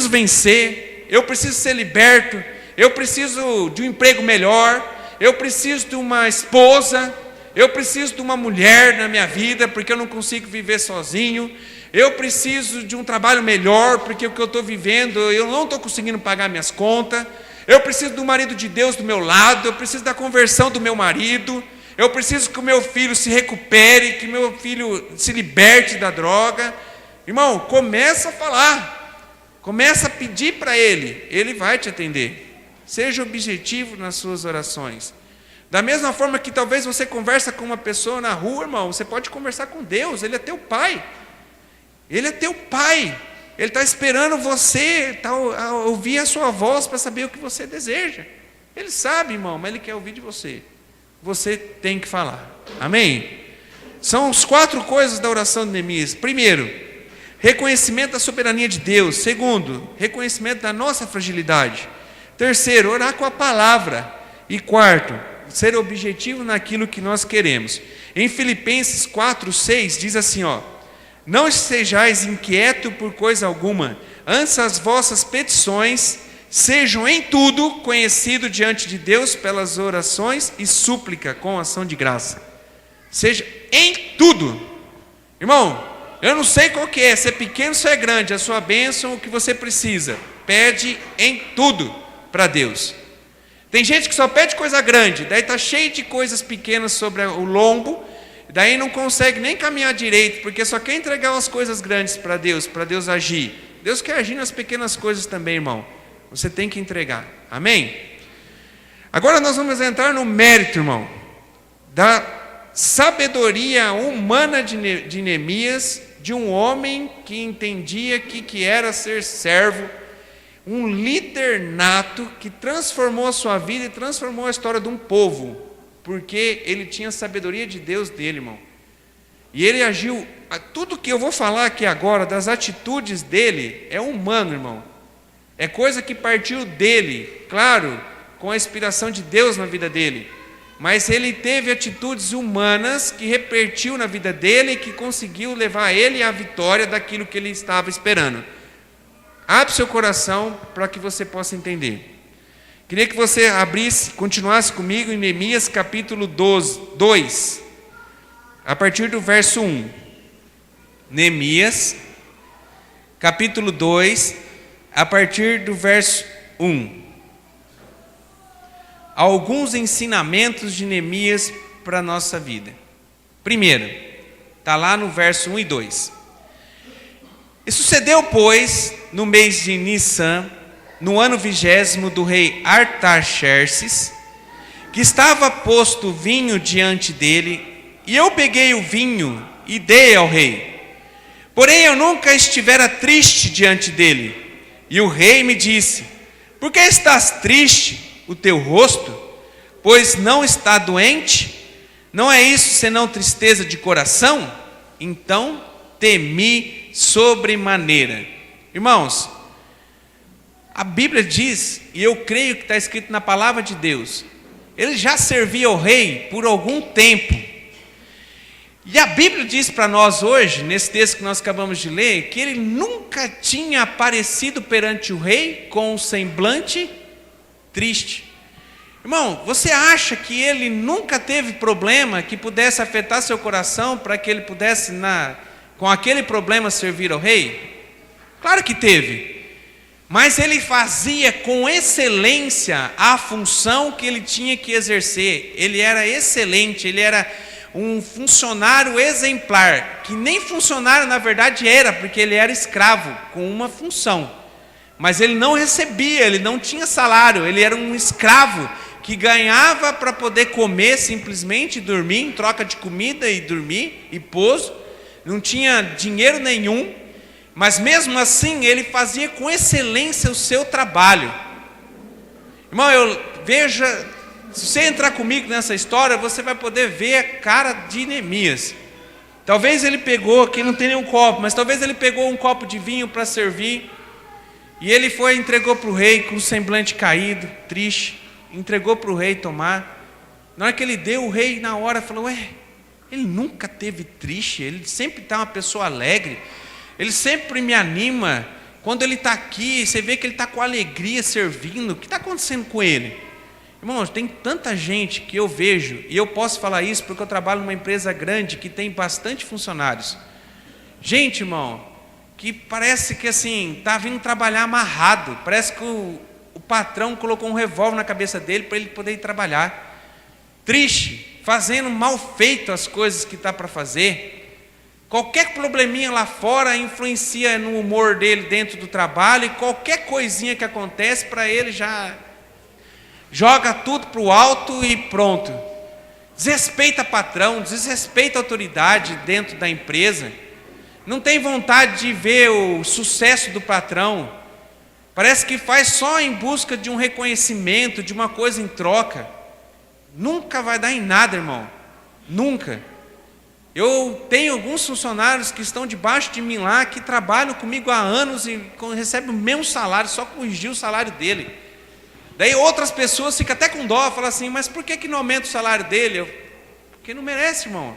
vencer, eu preciso ser liberto, eu preciso de um emprego melhor, eu preciso de uma esposa, eu preciso de uma mulher na minha vida, porque eu não consigo viver sozinho, eu preciso de um trabalho melhor, porque o que eu estou vivendo, eu não estou conseguindo pagar minhas contas, eu preciso do marido de Deus do meu lado, eu preciso da conversão do meu marido, eu preciso que o meu filho se recupere, que o meu filho se liberte da droga. Irmão, começa a falar, começa a pedir para ele vai te atender. Seja objetivo nas suas orações. Da mesma forma que talvez você conversa com uma pessoa na rua, irmão, você pode conversar com Deus, Ele é teu Pai. Ele é teu Pai. Ele está esperando você ouvir a sua voz para saber o que você deseja. Ele sabe, irmão, mas Ele quer ouvir de você. Você tem que falar. Amém? São as 4 coisas da oração de Neemias. Primeiro, reconhecimento da soberania de Deus. Segundo, reconhecimento da nossa fragilidade. Terceiro, orar com a palavra. E quarto, ser objetivo naquilo que nós queremos. Em Filipenses 4:6 diz assim, ó: não sejais inquietos por coisa alguma, antes as vossas petições sejam em tudo conhecido diante de Deus pelas orações e súplica com ação de graça. Seja em tudo. Irmão, eu não sei qual que é, se é pequeno ou se é grande, a sua bênção, o que você precisa. Pede em tudo para Deus. Tem gente que só pede coisa grande, daí está cheio de coisas pequenas sobre o lombo, daí não consegue nem caminhar direito, porque só quer entregar umas coisas grandes para Deus agir. Deus quer agir nas pequenas coisas também, irmão. Você tem que entregar. Amém? Agora nós vamos entrar no mérito, irmão, da sabedoria humana de Neemias, de um homem que entendia que era ser servo, um líder nato que transformou a sua vida e transformou a história de um povo, porque ele tinha a sabedoria de Deus dele, irmão. E ele agiu, tudo que eu vou falar aqui agora, das atitudes dele, é humano, irmão. É coisa que partiu dele, claro, com a inspiração de Deus na vida dele. Mas ele teve atitudes humanas que repercutiu na vida dele e que conseguiu levar ele à vitória daquilo que ele estava esperando. Abre seu coração para que você possa entender. Queria que você abrisse, continuasse comigo em Neemias capítulo 2, a partir do verso 1. Neemias, capítulo 2, a partir do verso 1. alguns ensinamentos de Neemias para a nossa vida. Primeiro, está lá no verso 1 e 2. E sucedeu, pois, no mês de Nissan, no ano 20º do rei Artaxerxes, que estava posto vinho diante dele, e eu peguei o vinho e dei ao rei. Porém eu nunca estivera triste diante dele. E o rei me disse: por que estás triste o teu rosto? Pois não está doente? Não é isso senão tristeza de coração? Então temi sobremaneira. Irmãos, a Bíblia diz, e eu creio que está escrito na palavra de Deus, ele já servia ao rei por algum tempo. E a Bíblia diz para nós hoje, nesse texto que nós acabamos de ler, que ele nunca tinha aparecido perante o rei com um semblante triste. Irmão, você acha que ele nunca teve problema que pudesse afetar seu coração para que ele pudesse, com aquele problema, servir ao rei? Claro que teve. Mas ele fazia com excelência a função que ele tinha que exercer. Ele era excelente, ele era um funcionário exemplar, que nem funcionário na verdade era, porque ele era escravo com uma função. Mas ele não recebia, ele não tinha salário, ele era um escravo que ganhava para poder comer simplesmente, dormir em troca de comida e dormir e pouso, não tinha dinheiro nenhum. Mas mesmo assim, ele fazia com excelência o seu trabalho. Irmão, se você entrar comigo nessa história, você vai poder ver a cara de Neemias. Talvez ele pegou, aqui não tem nenhum copo, mas talvez ele pegou um copo de vinho para servir, e ele foi e entregou para o rei com o semblante caído, triste, entregou para o rei tomar. Na hora que ele deu, o rei na hora falou: ele nunca teve triste, ele sempre está uma pessoa alegre. Ele sempre me anima. Quando ele está aqui, você vê que ele está com alegria servindo. O que está acontecendo com ele? Irmãos, tem tanta gente que eu vejo, e eu posso falar isso porque eu trabalho numa empresa grande que tem bastante funcionários. Gente, irmão, que parece que assim, está vindo trabalhar amarrado. Parece que o patrão colocou um revólver na cabeça dele para ele poder ir trabalhar. Triste, fazendo mal feito as coisas que está para fazer. Qualquer probleminha lá fora influencia no humor dele dentro do trabalho, e qualquer coisinha que acontece para ele já joga tudo para o alto e pronto. Desrespeita patrão, desrespeita autoridade dentro da empresa. Não tem vontade de ver o sucesso do patrão. Parece que faz só em busca de um reconhecimento, de uma coisa em troca. Nunca vai dar em nada, irmão. Nunca. Eu tenho alguns funcionários que estão debaixo de mim lá, que trabalham comigo há anos e recebem o mesmo salário, só corrigir o salário dele. Daí outras pessoas ficam até com dó, falam assim: mas por que não aumenta o salário dele? Porque não merece, irmão.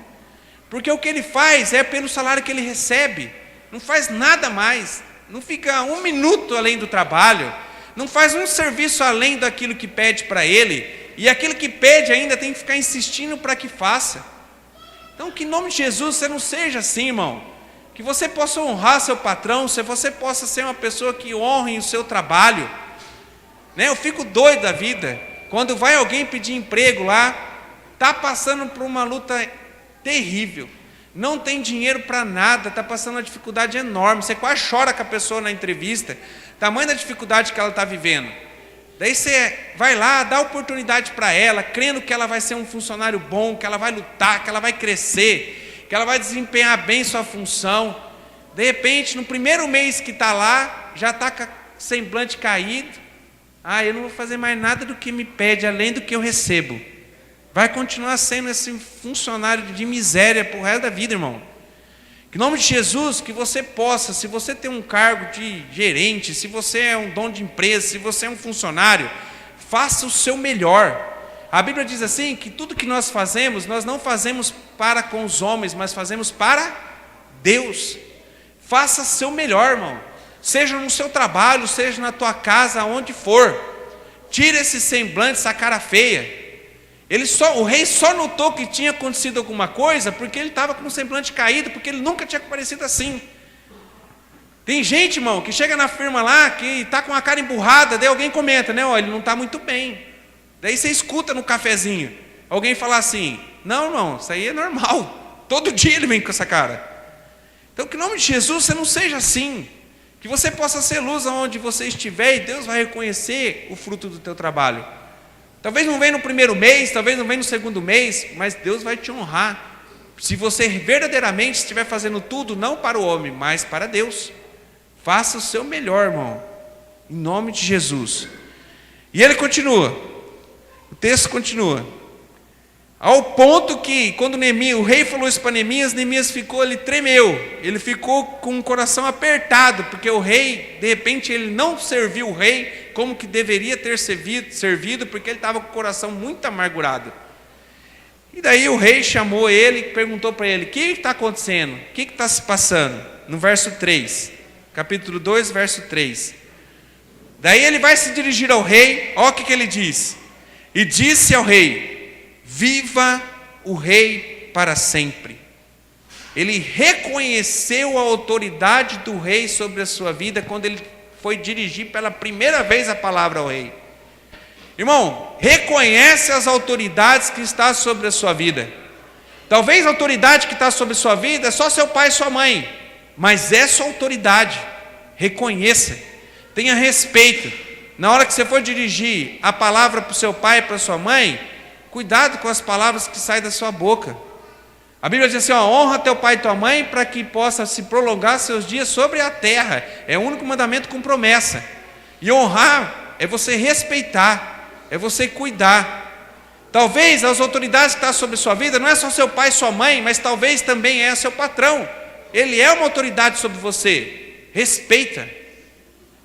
Porque o que ele faz é pelo salário que ele recebe. Não faz nada mais. Não fica um minuto além do trabalho. Não faz um serviço além daquilo que pede para ele. E aquilo que pede ainda tem que ficar insistindo para que faça. Então, que em nome de Jesus você não seja assim, irmão. Que você possa honrar seu patrão, que você possa ser uma pessoa que honre o seu trabalho. Eu fico doido da vida quando vai alguém pedir emprego lá, está passando por uma luta terrível, não tem dinheiro para nada, está passando uma dificuldade enorme, você quase chora com a pessoa na entrevista, tamanho da dificuldade que ela está vivendo. Daí você vai lá, dá oportunidade para ela, crendo que ela vai ser um funcionário bom, que ela vai lutar, que ela vai crescer, que ela vai desempenhar bem sua função. De repente, no primeiro mês que está lá, já está com o semblante caído. Eu não vou fazer mais nada do que me pede, além do que eu recebo. Vai continuar sendo esse funcionário de miséria para o resto da vida, irmão. Em nome de Jesus, que você possa, se você tem um cargo de gerente, se você é um dono de empresa, se você é um funcionário, faça o seu melhor. A Bíblia diz assim, que tudo que nós fazemos, nós não fazemos para com os homens, mas fazemos para Deus. Faça o seu melhor, irmão. Seja no seu trabalho, seja na tua casa, aonde for. Tira esse semblante, essa cara feia. O rei só notou que tinha acontecido alguma coisa porque ele estava com o semblante caído, porque ele nunca tinha aparecido assim. Tem gente, irmão, que chega na firma lá, que está com a cara emburrada, daí alguém comenta, ele não está muito bem. Daí você escuta no cafezinho alguém falar assim: não, irmão, isso aí é normal. Todo dia ele vem com essa cara. Então, que em nome de Jesus você não seja assim. Que você possa ser luz aonde você estiver e Deus vai reconhecer o fruto do teu trabalho. Talvez não venha no primeiro mês, talvez não venha no segundo mês, mas Deus vai te honrar. Se você verdadeiramente estiver fazendo tudo, não para o homem, mas para Deus. Faça o seu melhor, irmão, em nome de Jesus. E ele continua, o texto continua, ao ponto que, quando o rei falou isso para Neemias ficou, ele tremeu, ele ficou com o coração apertado, porque o rei, de repente, ele não serviu o rei como que deveria ter servido, porque ele estava com o coração muito amargurado. E daí o rei chamou ele e perguntou para ele: o que está acontecendo? O que está se passando? No verso 3, capítulo 2, verso 3. Daí ele vai se dirigir ao rei, olha o que ele diz. E disse ao rei: viva o rei para sempre. Ele reconheceu a autoridade do rei sobre a sua vida quando ele foi dirigir pela primeira vez a palavra ao rei. Irmão, reconhece as autoridades que estão sobre a sua vida. Talvez a autoridade que está sobre a sua vida é só seu pai e sua mãe, mas é sua autoridade. Reconheça, tenha respeito. Na hora que você for dirigir a palavra para o seu pai e para a sua mãe, cuidado com as palavras que saem da sua boca. A Bíblia diz assim: honra teu pai e tua mãe para que possa se prolongar seus dias sobre a terra. É o único mandamento com promessa. E honrar é você respeitar, é você cuidar. Talvez as autoridades que estão sobre a sua vida não é só seu pai e sua mãe, mas talvez também é seu patrão. Ele é uma autoridade sobre você. Respeita.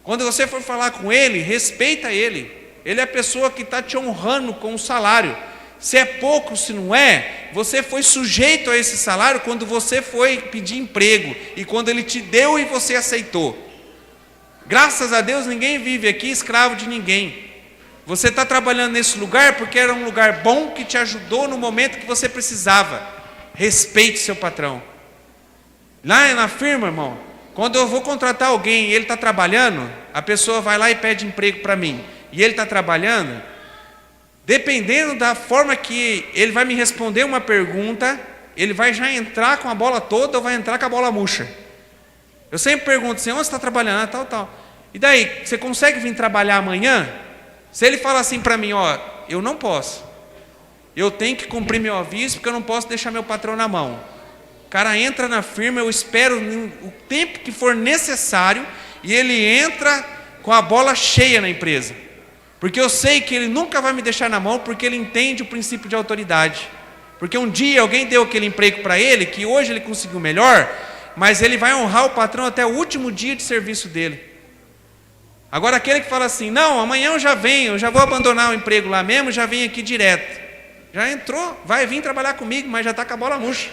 Quando você for falar com ele, respeita ele. Ele é a pessoa que está te honrando com o salário. Se é pouco, se não é, você foi sujeito a esse salário quando você foi pedir emprego e quando ele te deu e você aceitou. Graças a Deus ninguém vive aqui escravo de ninguém. Você está trabalhando nesse lugar porque era um lugar bom que te ajudou no momento que você precisava. Respeite seu patrão. Lá na firma, irmão, quando eu vou contratar alguém e ele está trabalhando, a pessoa vai lá e pede emprego para mim, e ele está trabalhando, dependendo da forma que ele vai me responder uma pergunta, ele vai já entrar com a bola toda ou vai entrar com a bola murcha. Eu sempre pergunto assim: onde você está trabalhando? Tal. E daí, você consegue vir trabalhar amanhã? Se ele fala assim para mim: eu não posso, eu tenho que cumprir meu aviso, porque eu não posso deixar meu patrão na mão. O cara entra na firma, eu espero o tempo que for necessário, e ele entra com a bola cheia na empresa, porque eu sei que ele nunca vai me deixar na mão, porque ele entende o princípio de autoridade. Porque um dia alguém deu aquele emprego para ele, que hoje ele conseguiu melhor, mas ele vai honrar o patrão até o último dia de serviço dele. Agora aquele que fala assim: não, amanhã eu já venho, eu já vou abandonar o emprego lá mesmo, já venho aqui direto. Já entrou, vai vir trabalhar comigo, mas já está com a bola murcha.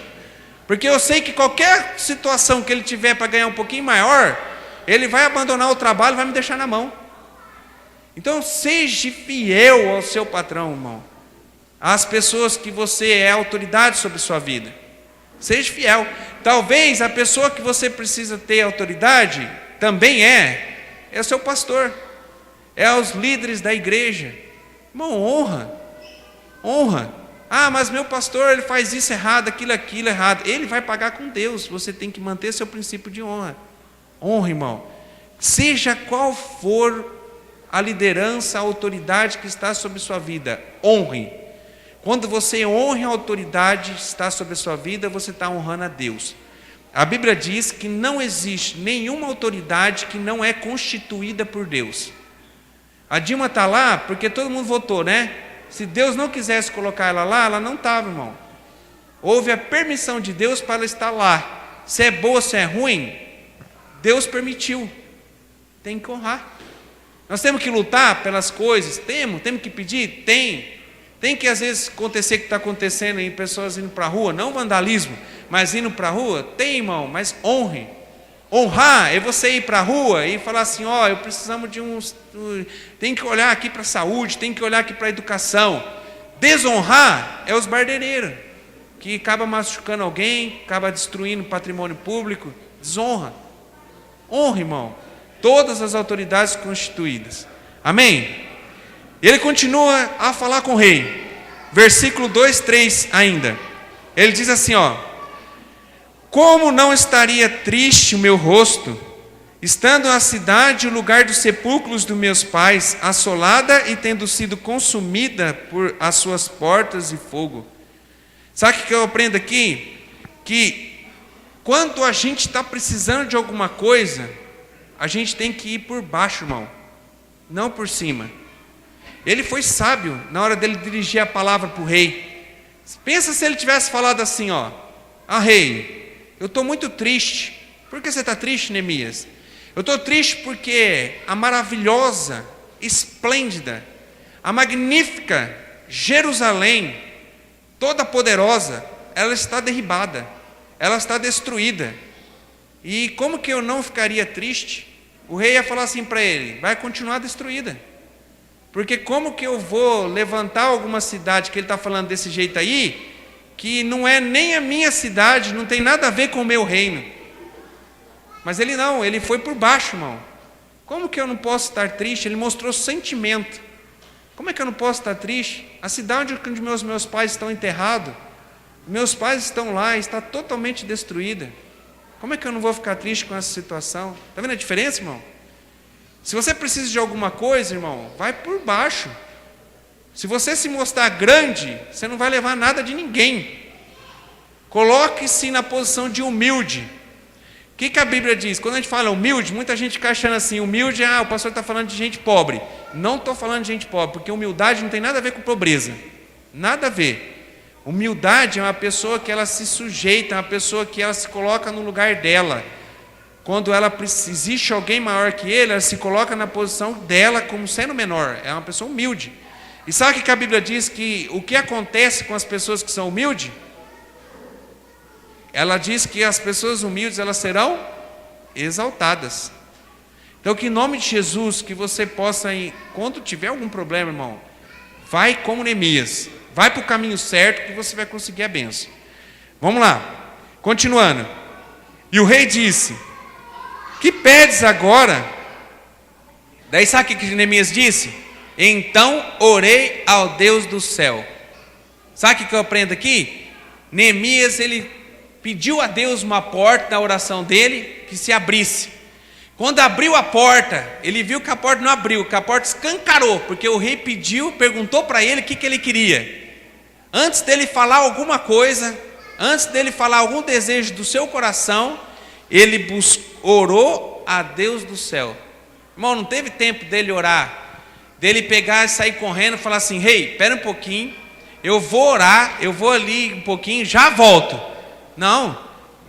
Porque eu sei que qualquer situação que ele tiver para ganhar um pouquinho maior, ele vai abandonar o trabalho e vai me deixar na mão. Então seja fiel ao seu patrão, irmão. Às pessoas que você é autoridade sobre sua vida. Seja fiel. Talvez a pessoa que você precisa ter autoridade também é o seu pastor, é os líderes da igreja. Irmão, honra. Ah, mas meu pastor, ele faz isso errado, aquilo errado. Ele vai pagar com Deus. Você tem que manter seu princípio de honra. Honra, irmão. Seja qual for a liderança, a autoridade que está sobre sua vida, honre. Quando você honra a autoridade que está sobre a sua vida, você está honrando a Deus. A Bíblia diz que não existe nenhuma autoridade que não é constituída por Deus. A Dilma está lá porque todo mundo votou, né? Se Deus não quisesse colocar ela lá, ela não estava, irmão. Houve a permissão de Deus para ela estar lá. Se é boa, se é ruim, Deus permitiu. Tem que honrar. Nós temos que lutar pelas coisas? Temos que pedir? Tem que às vezes acontecer o que está acontecendo em pessoas indo para a rua, não vandalismo, mas indo para a rua? Tem, irmão, mas honre. Honrar é você ir para a rua e falar assim: eu precisamos de tem que olhar aqui para a saúde, tem que olhar aqui para a educação. Desonrar é os bardeireiros, que acaba machucando alguém, acaba destruindo patrimônio público. Desonra. Honra, irmão, todas as autoridades constituídas. Amém? Ele continua a falar com o rei. Versículo 2, 3 ainda. Ele diz assim, ó: como não estaria triste o meu rosto, estando a cidade, o lugar dos sepulcros dos meus pais, assolada e tendo sido consumida por as suas portas e fogo. Sabe o que eu aprendo aqui? Que quando a gente está precisando de alguma coisa, a gente tem que ir por baixo, irmão, não por cima. Ele foi sábio na hora dele dirigir a palavra para o rei. Pensa se ele tivesse falado assim, ó: ah, rei, eu estou muito triste. Por que você está triste, Neemias? Eu estou triste porque a maravilhosa, esplêndida, a magnífica Jerusalém, toda poderosa, ela está derribada, ela está destruída. E como que eu não ficaria triste? O rei ia falar assim para ele: vai continuar destruída. Porque como que eu vou levantar alguma cidade, que ele está falando desse jeito aí, que não é nem a minha cidade, não tem nada a ver com o meu reino. Mas ele não, ele foi por baixo, irmão. Como que eu não posso estar triste? Ele mostrou sentimento. Como é que eu não posso estar triste? A cidade onde meus pais estão enterrados, meus pais estão lá, está totalmente destruída. Como é que eu não vou ficar triste com essa situação? Está vendo a diferença, irmão? Se você precisa de alguma coisa, irmão, vai por baixo. Se você se mostrar grande, você não vai levar nada de ninguém. Coloque-se na posição de humilde. O que a Bíblia diz? Quando a gente fala humilde, muita gente fica achando assim, humilde, o pastor está falando de gente pobre. Não estou falando de gente pobre, porque humildade não tem nada a ver com pobreza. Nada a ver. Humildade é uma pessoa que ela se sujeita, é uma pessoa que ela se coloca no lugar dela. Quando existe alguém maior que ele, ela se coloca na posição dela como sendo menor. É uma pessoa humilde. E sabe o que a Bíblia diz? Que o que acontece com as pessoas que são humildes? Ela diz que as pessoas humildes, elas serão exaltadas. Então, que em nome de Jesus, que você possa, quando tiver algum problema, irmão, vai como Neemias. Vai para o caminho certo, que você vai conseguir a bênção. Vamos lá. Continuando. E o rei disse: que pedes agora? Daí sabe o que Neemias disse? Então orei ao Deus do céu. Sabe o que eu aprendo aqui? Neemias, ele pediu a Deus uma porta na oração dele que se abrisse. Quando abriu a porta, ele viu que a porta não abriu, que a porta escancarou, porque o rei pediu, perguntou para ele o que ele queria. Antes dele falar alguma coisa, antes dele falar algum desejo do seu coração, ele orou a Deus do céu. Irmão, não teve tempo dele orar, dele pegar e sair correndo e falar assim: rei, espera um pouquinho, eu vou orar, eu vou ali um pouquinho, já volto. Não,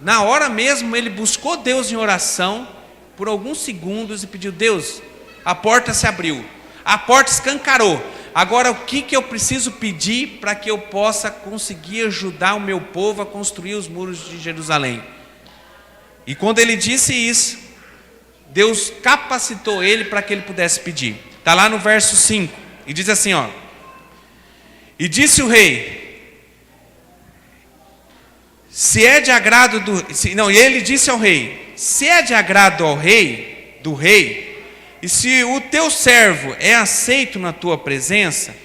na hora mesmo ele buscou Deus em oração por alguns segundos e pediu: Deus, a porta se abriu, a porta escancarou, agora o que eu preciso pedir para que eu possa conseguir ajudar o meu povo a construir os muros de Jerusalém? E quando ele disse isso, Deus capacitou ele para que ele pudesse pedir. Está lá no verso 5, e diz assim, ó: e disse o rei, se é de agrado e ele disse ao rei: se é de agrado do rei, e se o teu servo é aceito na tua presença,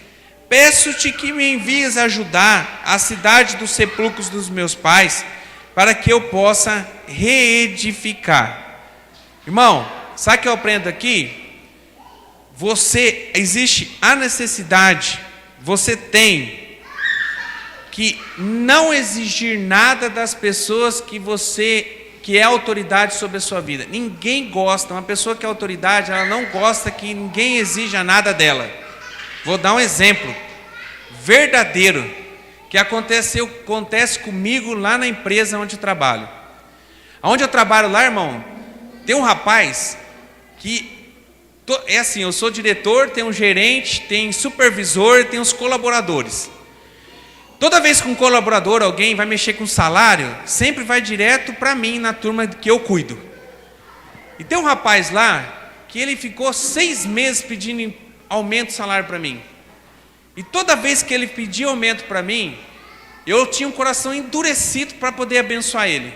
peço-te que me envies ajudar a cidade dos sepulcros dos meus pais, para que eu possa reedificar. Irmão, sabe o que eu aprendo aqui? Existe a necessidade, você tem que não exigir nada das pessoas que é autoridade sobre a sua vida. Ninguém gosta, uma pessoa que é autoridade, ela não gosta que ninguém exija nada dela. Vou dar um exemplo verdadeiro, que acontece comigo lá na empresa onde eu trabalho. Onde eu trabalho lá, irmão, tem um rapaz que, é assim, eu sou diretor, tem um gerente, tem supervisor, tem os colaboradores. Toda vez que um colaborador, alguém vai mexer com salário, sempre vai direto para mim na turma que eu cuido. E tem um rapaz lá que ele ficou 6 meses pedindo aumento de salário para mim. E toda vez que ele pedia aumento para mim, eu tinha um coração endurecido para poder abençoar ele.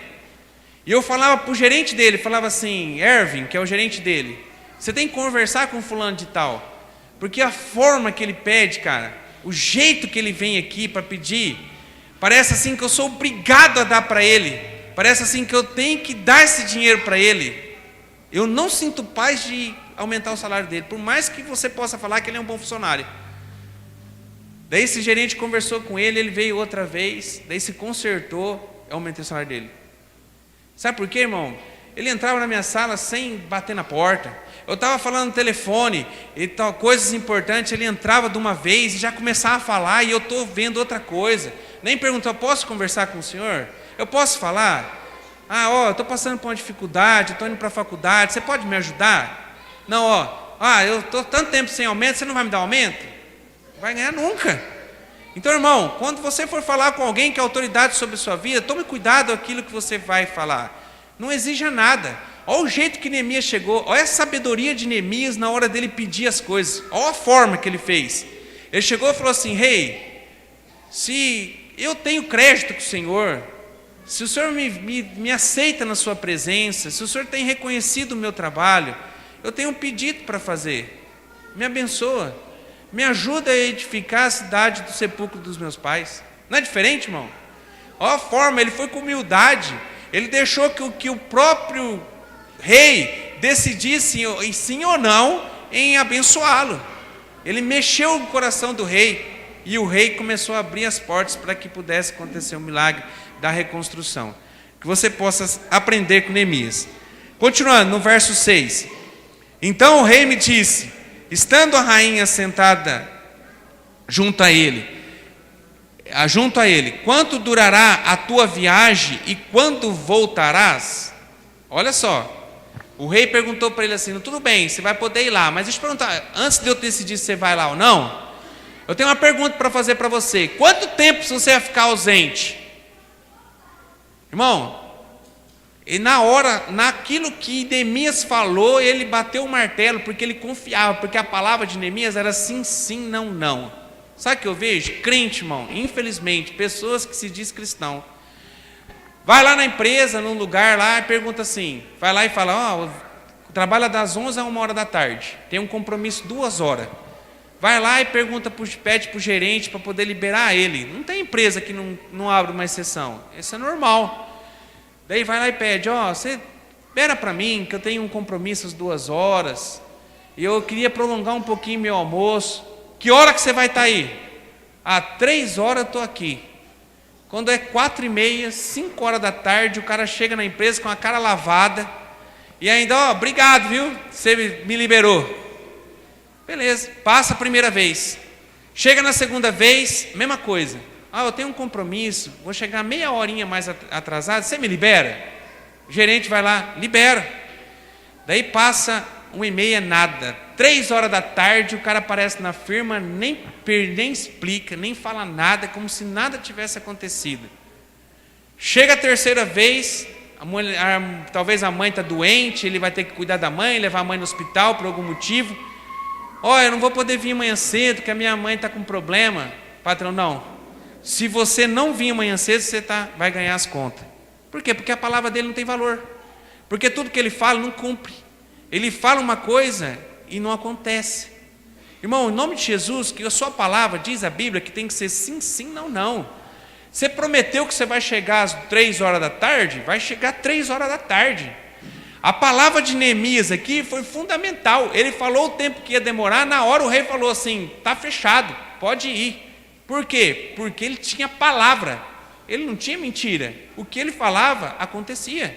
E eu falava para o gerente dele, falava assim: Ervin, que é o gerente dele, você tem que conversar com fulano de tal. Porque a forma que ele pede, cara, o jeito que ele vem aqui para pedir, parece assim que eu sou obrigado a dar para ele. Parece assim que eu tenho que dar esse dinheiro para ele. Eu não sinto paz de aumentar o salário dele, por mais que você possa falar que ele é um bom funcionário. Daí esse gerente conversou com ele, ele veio outra vez, daí se consertou, eu aumentei o salário dele. Sabe por quê, irmão? Ele entrava na minha sala sem bater na porta. Eu estava falando no telefone e tal, coisas importantes, ele entrava de uma vez e já começava a falar e eu estou vendo outra coisa. Nem perguntou, posso conversar com o senhor? Eu posso falar? Eu estou passando por uma dificuldade, estou indo para a faculdade, você pode me ajudar? Não, eu estou tanto tempo sem aumento, você não vai me dar aumento? Não vai ganhar nunca. Então, irmão, quando você for falar com alguém que é autoridade sobre a sua vida, tome cuidado com aquilo que você vai falar. Não exija nada. Olha o jeito que Neemias chegou, olha a sabedoria de Neemias na hora dele pedir as coisas, olha a forma que ele fez. Ele chegou e falou assim: rei, se eu tenho crédito com o senhor, se o senhor me aceita na sua presença, se o senhor tem reconhecido o meu trabalho, eu tenho um pedido para fazer, me abençoa, me ajuda a edificar a cidade do sepulcro dos meus pais. Não é diferente, irmão? Olha a forma, ele foi com humildade, ele deixou que o próprio rei decidisse sim ou não em abençoá-lo. Ele mexeu no coração do rei e o rei começou a abrir as portas para que pudesse acontecer o milagre da reconstrução. Que você possa aprender com Neemias. Continuando no verso 6. Então o rei me disse, estando a rainha sentada junto a ele, quanto durará a tua viagem e quando voltarás? Olha só, o rei perguntou para ele assim: tudo bem, você vai poder ir lá, mas deixa eu perguntar, antes de eu decidir se você vai lá ou não, eu tenho uma pergunta para fazer para você. Quanto tempo você vai ficar ausente? Irmão, e naquilo que Neemias falou, ele bateu o martelo, porque ele confiava, porque a palavra de Neemias era sim, sim, não, não. Sabe o que eu vejo? Crente, irmão, infelizmente, pessoas que se diz cristão, vai lá na empresa, num lugar lá, e pergunta assim, vai lá e fala, trabalha das 11 a 1 da tarde, tem um compromisso 2 horas. Vai lá e pede para o gerente para poder liberar ele. Não tem empresa que não abre uma exceção, isso é normal. Daí vai lá e pede, você espera para mim, que eu tenho um compromisso às 2 horas, e eu queria prolongar um pouquinho meu almoço. Que hora que você vai estar aí? 3 horas eu estou aqui. Quando é 4h30, 5 horas da tarde, o cara chega na empresa com a cara lavada, e ainda, obrigado, viu? Você me liberou. Beleza, passa a primeira vez. Chega na segunda vez, mesma coisa. Eu tenho um compromisso, vou chegar meia horinha mais atrasado, você me libera? O gerente vai lá, libera. Daí passa 1h30, nada. 3 horas da tarde, o cara aparece na firma, nem explica, nem fala nada, como se nada tivesse acontecido. Chega a terceira vez, talvez a mãe está doente, ele vai ter que cuidar da mãe, levar a mãe no hospital por algum motivo. Eu não vou poder vir amanhã cedo, porque a minha mãe está com problema. Patrão, não. Se você não vir amanhã cedo, você vai ganhar as contas. Por quê? Porque a palavra dele não tem valor. Porque tudo que ele fala não cumpre. Ele fala uma coisa e não acontece. Irmão, em nome de Jesus, que a sua palavra, diz a Bíblia, que tem que ser sim, sim, não, não. Você prometeu que você vai chegar às 3 horas da tarde? Vai chegar às 3 horas da tarde. A palavra de Neemias aqui foi fundamental. Ele falou o tempo que ia demorar, na hora o rei falou assim, está fechado, pode ir. Por quê? Porque ele tinha palavra, ele não tinha mentira. O que ele falava, acontecia.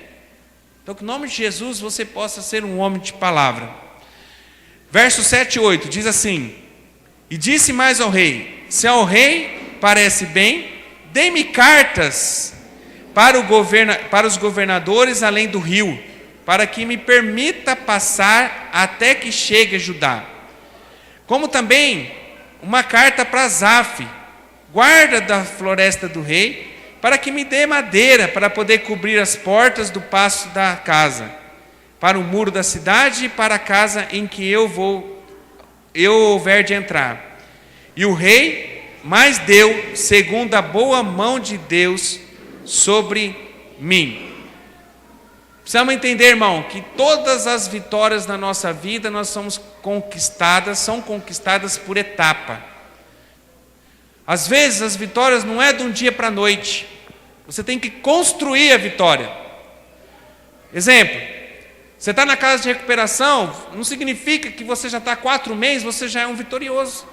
Então, que em nome de Jesus você possa ser um homem de palavra. Verso 7 e 8 diz assim: e disse mais ao rei, se ao rei parece bem, dê-me cartas para os governadores além do rio, para que me permita passar até que chegue a Judá. Como também uma carta para Asaf, guarda da floresta do rei, para que me dê madeira para poder cobrir as portas do passo da casa, para o muro da cidade e para a casa em que eu houver de entrar. E o rei mais deu, segundo a boa mão de Deus, sobre mim. Precisamos entender, irmão, que todas as vitórias na nossa vida são conquistadas por etapa. Às vezes as vitórias não é de um dia para a noite. Você tem que construir a vitória. Exemplo, você está na casa de recuperação, não significa que você já está 4 meses, você já é um vitorioso.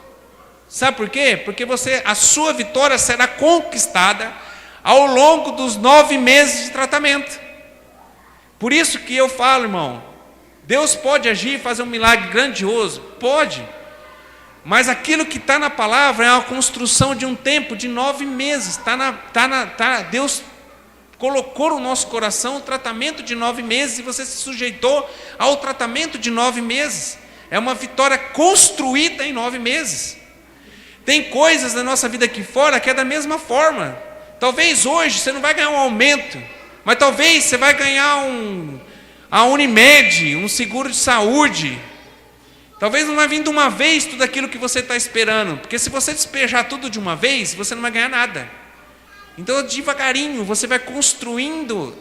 Sabe por quê? Porque a sua vitória será conquistada ao longo dos 9 meses de tratamento. Por isso que eu falo, irmão, Deus pode agir e fazer um milagre grandioso? Pode. Mas aquilo que está na palavra é uma construção de um tempo de 9 meses. Deus colocou no nosso coração um tratamento de 9 meses e você se sujeitou ao tratamento de 9 meses. É uma vitória construída em 9 meses. Tem coisas na nossa vida aqui fora que é da mesma forma. Talvez hoje você não vai ganhar um aumento, mas talvez você vai ganhar a Unimed, um seguro de saúde. Talvez não vai vir de uma vez tudo aquilo que você está esperando, porque se você despejar tudo de uma vez, você não vai ganhar nada. Então, devagarinho, você vai construindo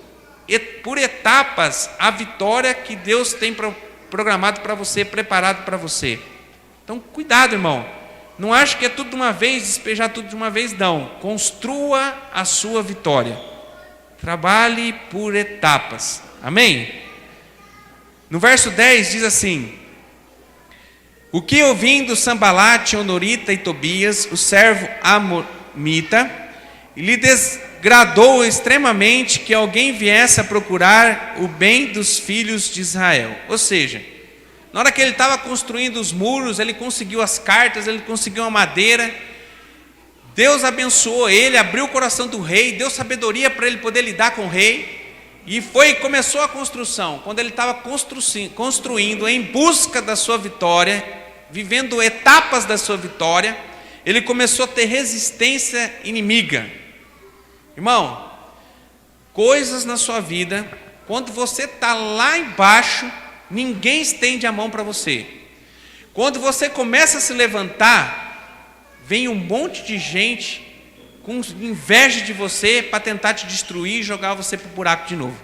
por etapas a vitória que Deus tem programado para você, preparado para você. Então, cuidado, irmão. Não ache que é tudo de uma vez, despejar tudo de uma vez, não. Construa a sua vitória. Trabalhe por etapas. Amém? No verso 10 diz assim: o que ouvindo Sambalate, Honorita e Tobias, o servo Amormita, lhe desagradou extremamente que alguém viesse a procurar o bem dos filhos de Israel. Ou seja, na hora que ele estava construindo os muros, ele conseguiu as cartas, ele conseguiu a madeira, Deus abençoou ele, abriu o coração do rei, deu sabedoria para ele poder lidar com o rei, e começou a construção. Quando ele estava construindo em busca da sua vitória, vivendo etapas da sua vitória, ele começou a ter resistência inimiga. Irmão, coisas na sua vida, quando você está lá embaixo, ninguém estende a mão para você. Quando você começa a se levantar, vem um monte de gente com inveja de você para tentar te destruir e jogar você para o buraco de novo.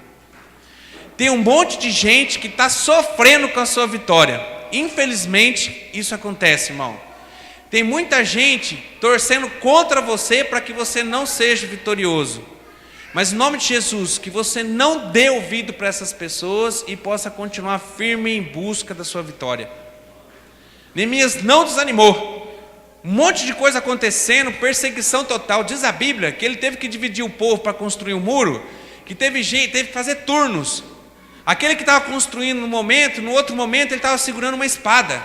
Tem um monte de gente que está sofrendo com a sua vitória. Infelizmente, isso acontece, irmão. Tem muita gente torcendo contra você para que você não seja vitorioso. Mas em nome de Jesus, que você não dê ouvido para essas pessoas e possa continuar firme em busca da sua vitória. Neemias não desanimou. Um monte de coisa acontecendo, perseguição total. Diz a Bíblia que ele teve que dividir o povo para construir um muro, que teve que fazer turnos. Aquele que estava construindo no outro momento ele estava segurando uma espada.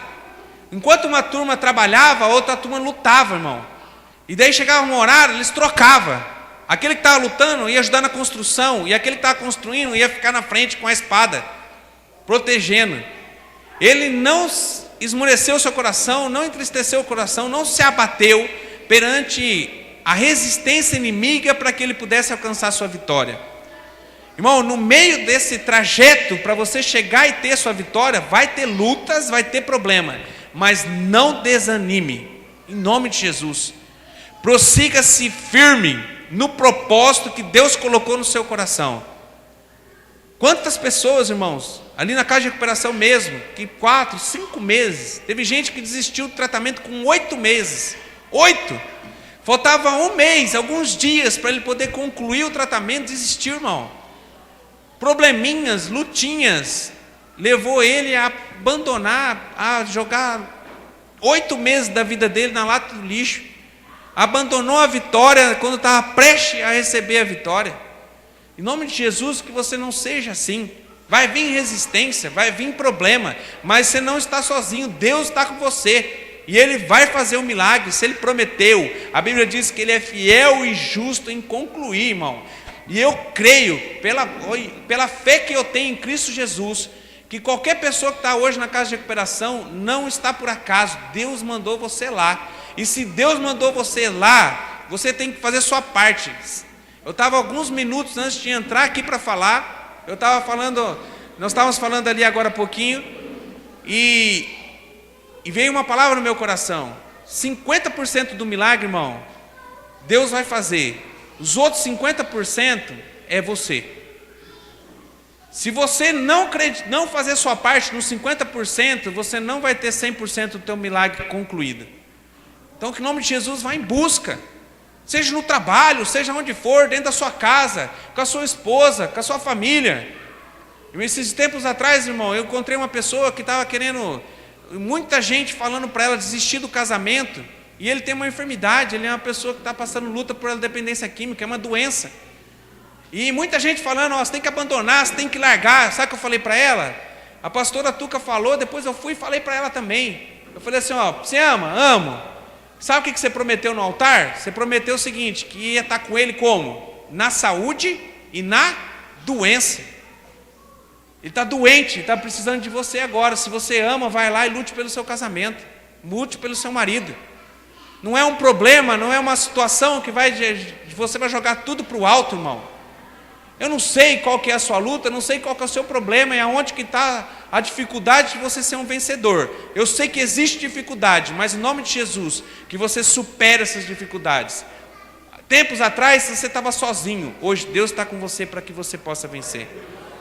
Enquanto uma turma trabalhava, a outra turma lutava, irmão. E daí chegava um horário, eles trocavam. Aquele que estava lutando ia ajudar na construção, e aquele que estava construindo ia ficar na frente com a espada, protegendo. Ele não esmoreceu o seu coração, não entristeceu o coração, não se abateu perante a resistência inimiga para que ele pudesse alcançar a sua vitória. Irmão, no meio desse trajeto para você chegar e ter sua vitória, vai ter lutas, vai ter problema, mas não desanime, em nome de Jesus. Prossiga-se firme no propósito que Deus colocou no seu coração. Quantas pessoas, irmãos, ali na casa de recuperação mesmo, que 4, 5 meses, teve gente que desistiu do tratamento com 8 meses, 8, faltava 1 mês, alguns dias para ele poder concluir o tratamento, desistiu, irmão. Probleminhas, lutinhas, levou ele a abandonar, a jogar 8 meses da vida dele na lata do lixo, abandonou a vitória quando estava prestes a receber a vitória. Em nome de Jesus, que você não seja assim. Vai vir resistência, vai vir problema, mas você não está sozinho, Deus está com você, e Ele vai fazer um milagre. Se Ele prometeu, a Bíblia diz que Ele é fiel e justo em concluir, irmão. E eu creio, pela fé que eu tenho em Cristo Jesus, que qualquer pessoa que está hoje na casa de recuperação não está por acaso. Deus mandou você lá, e se Deus mandou você lá, você tem que fazer a sua parte. Eu estava alguns minutos antes de entrar aqui para falar, nós estávamos falando ali agora há pouquinho, e veio uma palavra no meu coração. 50% do milagre, irmão, Deus vai fazer. Os outros 50% é você. Se você não fazer sua parte nos 50%, você não vai ter 100% do teu milagre concluído. Então, que em nome de Jesus, vá em busca. Seja no trabalho, seja onde for, dentro da sua casa, com a sua esposa, com a sua família. Esses tempos atrás, irmão, eu encontrei uma pessoa que estava querendo, muita gente falando para ela desistir do casamento, e ele tem uma enfermidade, ele é uma pessoa que está passando luta por dependência química, é uma doença. E muita gente falando, você tem que abandonar, você tem que largar. Sabe o que eu falei para ela? A pastora Tuca falou, depois eu fui e falei para ela também. Eu falei assim, você ama? Amo. Sabe o que você prometeu no altar? Você prometeu o seguinte, que ia estar com ele como? Na saúde e na doença. Ele está doente, está precisando de você agora. Se você ama, vai lá e lute pelo seu casamento. Lute pelo seu marido. Não é um problema, não é uma situação que você vai jogar tudo para o alto, irmão. Eu não sei qual que é a sua luta, não sei qual que é o seu problema, e aonde que está a dificuldade de você ser um vencedor. Eu sei que existe dificuldade, mas em nome de Jesus, que você supere essas dificuldades. Tempos atrás você estava sozinho, hoje Deus está com você para que você possa vencer.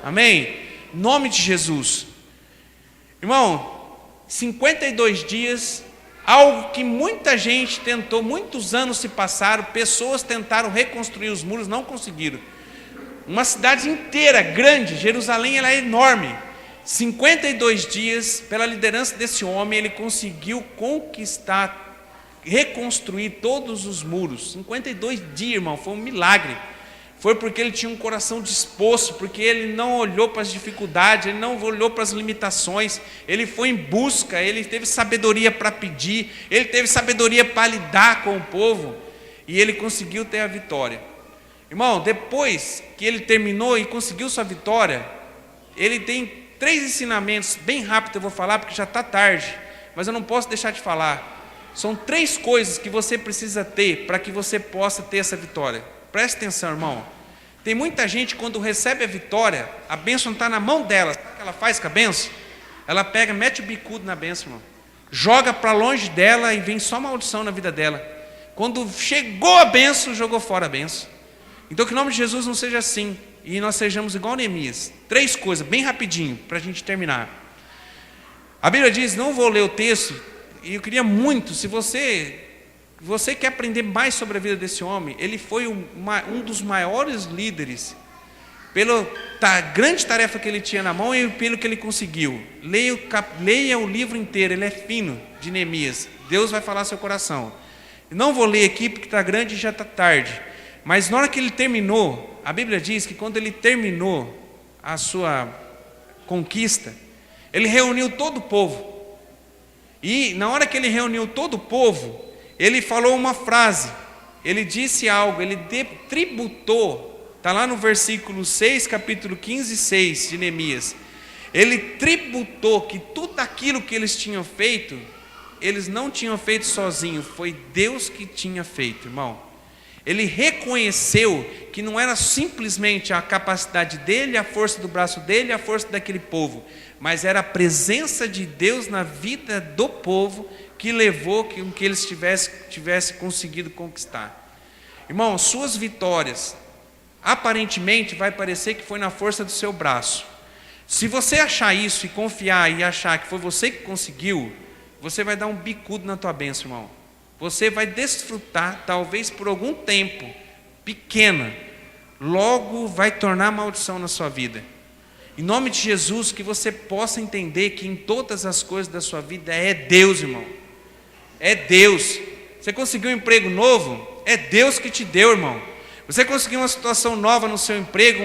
Amém? Em nome de Jesus. Irmão, 52 dias, algo que muita gente tentou, muitos anos se passaram, pessoas tentaram reconstruir os muros, não conseguiram. Uma cidade inteira, grande, Jerusalém, ela é enorme. 52 dias, pela liderança desse homem, ele conseguiu conquistar, reconstruir todos os muros. 52 dias, irmão, foi um milagre. Foi porque ele tinha um coração disposto, porque ele não olhou para as dificuldades, ele não olhou para as limitações, ele foi em busca, ele teve sabedoria para pedir, ele teve sabedoria para lidar com o povo, e ele conseguiu ter a vitória. Irmão, depois que ele terminou e conseguiu sua vitória, ele tem 3 ensinamentos, bem rápido eu vou falar, porque já está tarde, mas eu não posso deixar de falar. São 3 coisas que você precisa ter para que você possa ter essa vitória. Preste atenção, irmão. Tem muita gente, quando recebe a vitória, a bênção está na mão dela. Sabe o que ela faz com a bênção? Ela pega, mete o bicudo na bênção, irmão. Joga para longe dela e vem só maldição na vida dela. Quando chegou a bênção, jogou fora a bênção. Então, que em nome de Jesus não seja assim, e nós sejamos igual Neemias. 3 coisas, bem rapidinho, para a gente terminar. A Bíblia diz, não vou ler o texto, e eu queria muito, se você quer aprender mais sobre a vida desse homem, ele foi um dos maiores líderes, pela grande tarefa que ele tinha na mão e pelo que ele conseguiu. Leia o livro inteiro, ele é fino, de Neemias. Deus vai falar seu coração. Não vou ler aqui, porque está grande e já está tarde. Mas na hora que ele terminou, a Bíblia diz que quando ele terminou a sua conquista, ele reuniu todo o povo. E na hora que ele reuniu todo o povo, ele falou uma frase, ele disse algo, ele tributou, está lá no versículo 6, capítulo 15, 6 de Neemias. Ele tributou que tudo aquilo que eles tinham feito, eles não tinham feito sozinhos, foi Deus que tinha feito, irmão. Ele reconheceu que não era simplesmente a capacidade dele, a força do braço dele, a força daquele povo, mas era a presença de Deus na vida do povo que levou que eles tivessem conseguido conquistar. Irmão, suas vitórias, aparentemente vai parecer que foi na força do seu braço. Se você achar isso e confiar e achar que foi você que conseguiu, você vai dar um bicudo na tua bênção, irmão. Você vai desfrutar, talvez por algum tempo, pequena, logo vai tornar maldição na sua vida. Em nome de Jesus, que você possa entender que em todas as coisas da sua vida é Deus, irmão. É Deus. Você conseguiu um emprego novo? É Deus que te deu, irmão. Você conseguiu uma situação nova no seu emprego,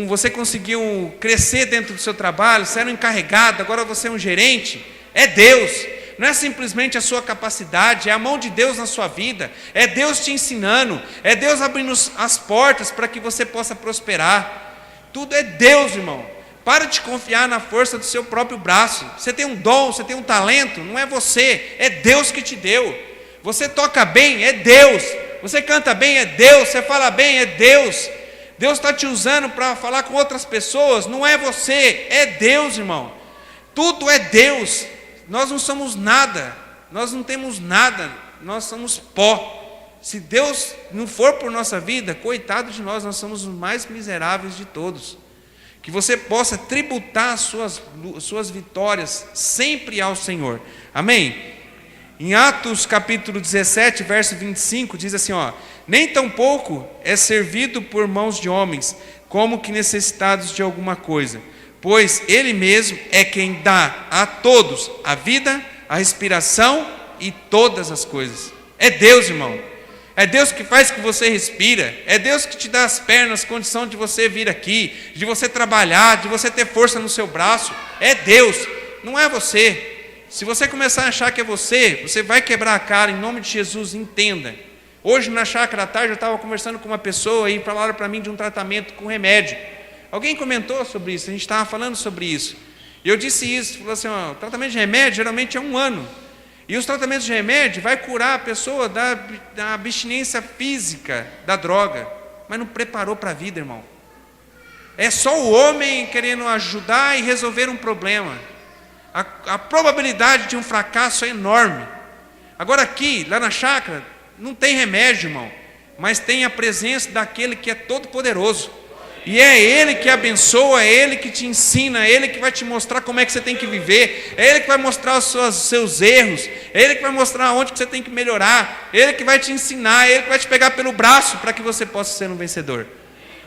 você conseguiu crescer dentro do seu trabalho, você era um encarregado, agora você é um gerente? É Deus. Não é simplesmente a sua capacidade, é a mão de Deus na sua vida, é Deus te ensinando, é Deus abrindo as portas para que você possa prosperar. Tudo é Deus, irmão. Para de confiar na força do seu próprio braço. Você tem um dom, você tem um talento, não é você, é Deus que te deu. Você toca bem, é Deus. Você canta bem, é Deus. Você fala bem, é Deus. Deus está te usando para falar com outras pessoas, não é você, é Deus, irmão. Tudo é Deus. Nós não somos nada, nós não temos nada, nós somos pó. Se Deus não for por nossa vida, coitado de nós somos os mais miseráveis de todos. que você possa tributar suas vitórias sempre ao Senhor. Amém? Em Atos capítulo 17, verso 25, diz assim, nem tampouco é servido por mãos de homens, como que necessitados de alguma coisa, pois Ele mesmo é quem dá a todos a vida, a respiração e todas as coisas. É Deus, irmão. É Deus que faz que você respira. É Deus que te dá as pernas, condição de você vir aqui, de você trabalhar, de você ter força no seu braço. É Deus, não é você. Se você começar a achar que é você vai quebrar a cara. Em nome de Jesus, entenda. Hoje na chácara à tarde eu estava conversando com uma pessoa e falaram para mim de um tratamento com remédio. Alguém comentou sobre isso, a gente estava falando sobre isso. E eu disse isso, falou assim, o tratamento de remédio geralmente é 1 ano. E os tratamentos de remédio vai curar a pessoa da abstinência física da droga, mas não preparou para a vida, irmão. É só o homem querendo ajudar e resolver um problema. A probabilidade de um fracasso é enorme. Agora aqui, lá na chácara, não tem remédio, irmão, mas tem a presença daquele que é todo poderoso. E é Ele que abençoa, é Ele que te ensina, é Ele que vai te mostrar como é que você tem que viver, é Ele que vai mostrar os seus erros, é Ele que vai mostrar onde que você tem que melhorar, é Ele que vai te ensinar, é Ele que vai te pegar pelo braço para que você possa ser um vencedor.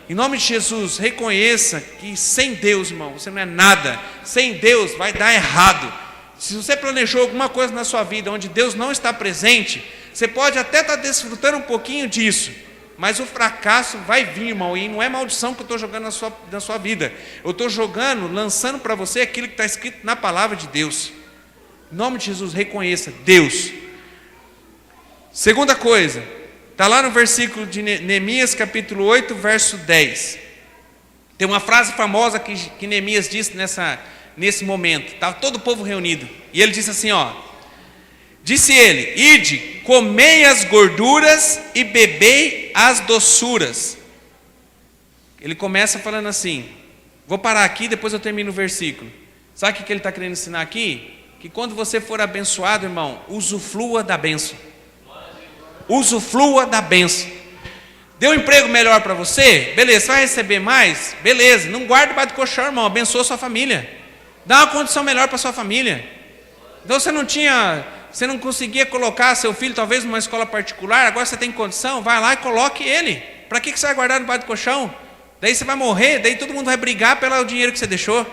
Em nome de Jesus, reconheça que sem Deus, irmão, você não é nada. Sem Deus vai dar errado. Se você planejou alguma coisa na sua vida onde Deus não está presente, você pode até estar desfrutando um pouquinho disso, mas o fracasso vai vir, irmão, e não é maldição que eu estou jogando na sua vida. Eu estou lançando para você aquilo que está escrito na palavra de Deus. Em nome de Jesus, reconheça Deus. Segunda coisa, está lá no versículo de Neemias, capítulo 8, verso 10. Tem uma frase famosa que Neemias disse nesse momento. Estava todo o povo reunido. E ele disse assim, disse ele, ide, comei as gorduras e bebei as doçuras. Ele começa falando assim, vou parar aqui, depois eu termino o versículo. Sabe o que ele está querendo ensinar aqui? Que quando você for abençoado, irmão, usufrua da bênção. Usufrua da bênção. Deu um emprego melhor para você? Beleza, você vai receber mais? Beleza, não guarde debaixo do colchão, irmão, abençoa a sua família. Dá uma condição melhor para sua família. Então você não conseguia colocar seu filho talvez numa escola particular, agora você tem condição, vai lá e coloque ele. Para que você vai guardar debaixo do colchão? Daí você vai morrer, daí todo mundo vai brigar pelo dinheiro que você deixou.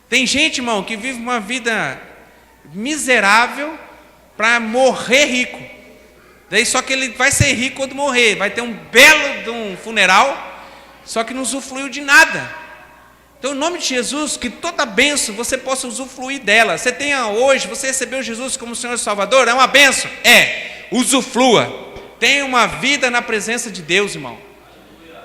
Tem gente, irmão, que vive uma vida miserável para morrer rico. Daí só que ele vai ser rico quando morrer, vai ter um belo de um funeral, só que não usufruiu de nada. Então, em nome de Jesus, que toda bênção você possa usufruir dela. Você tenha hoje, você recebeu Jesus como Senhor e Salvador, é uma bênção? Usufrua. Tenha uma vida na presença de Deus, irmão.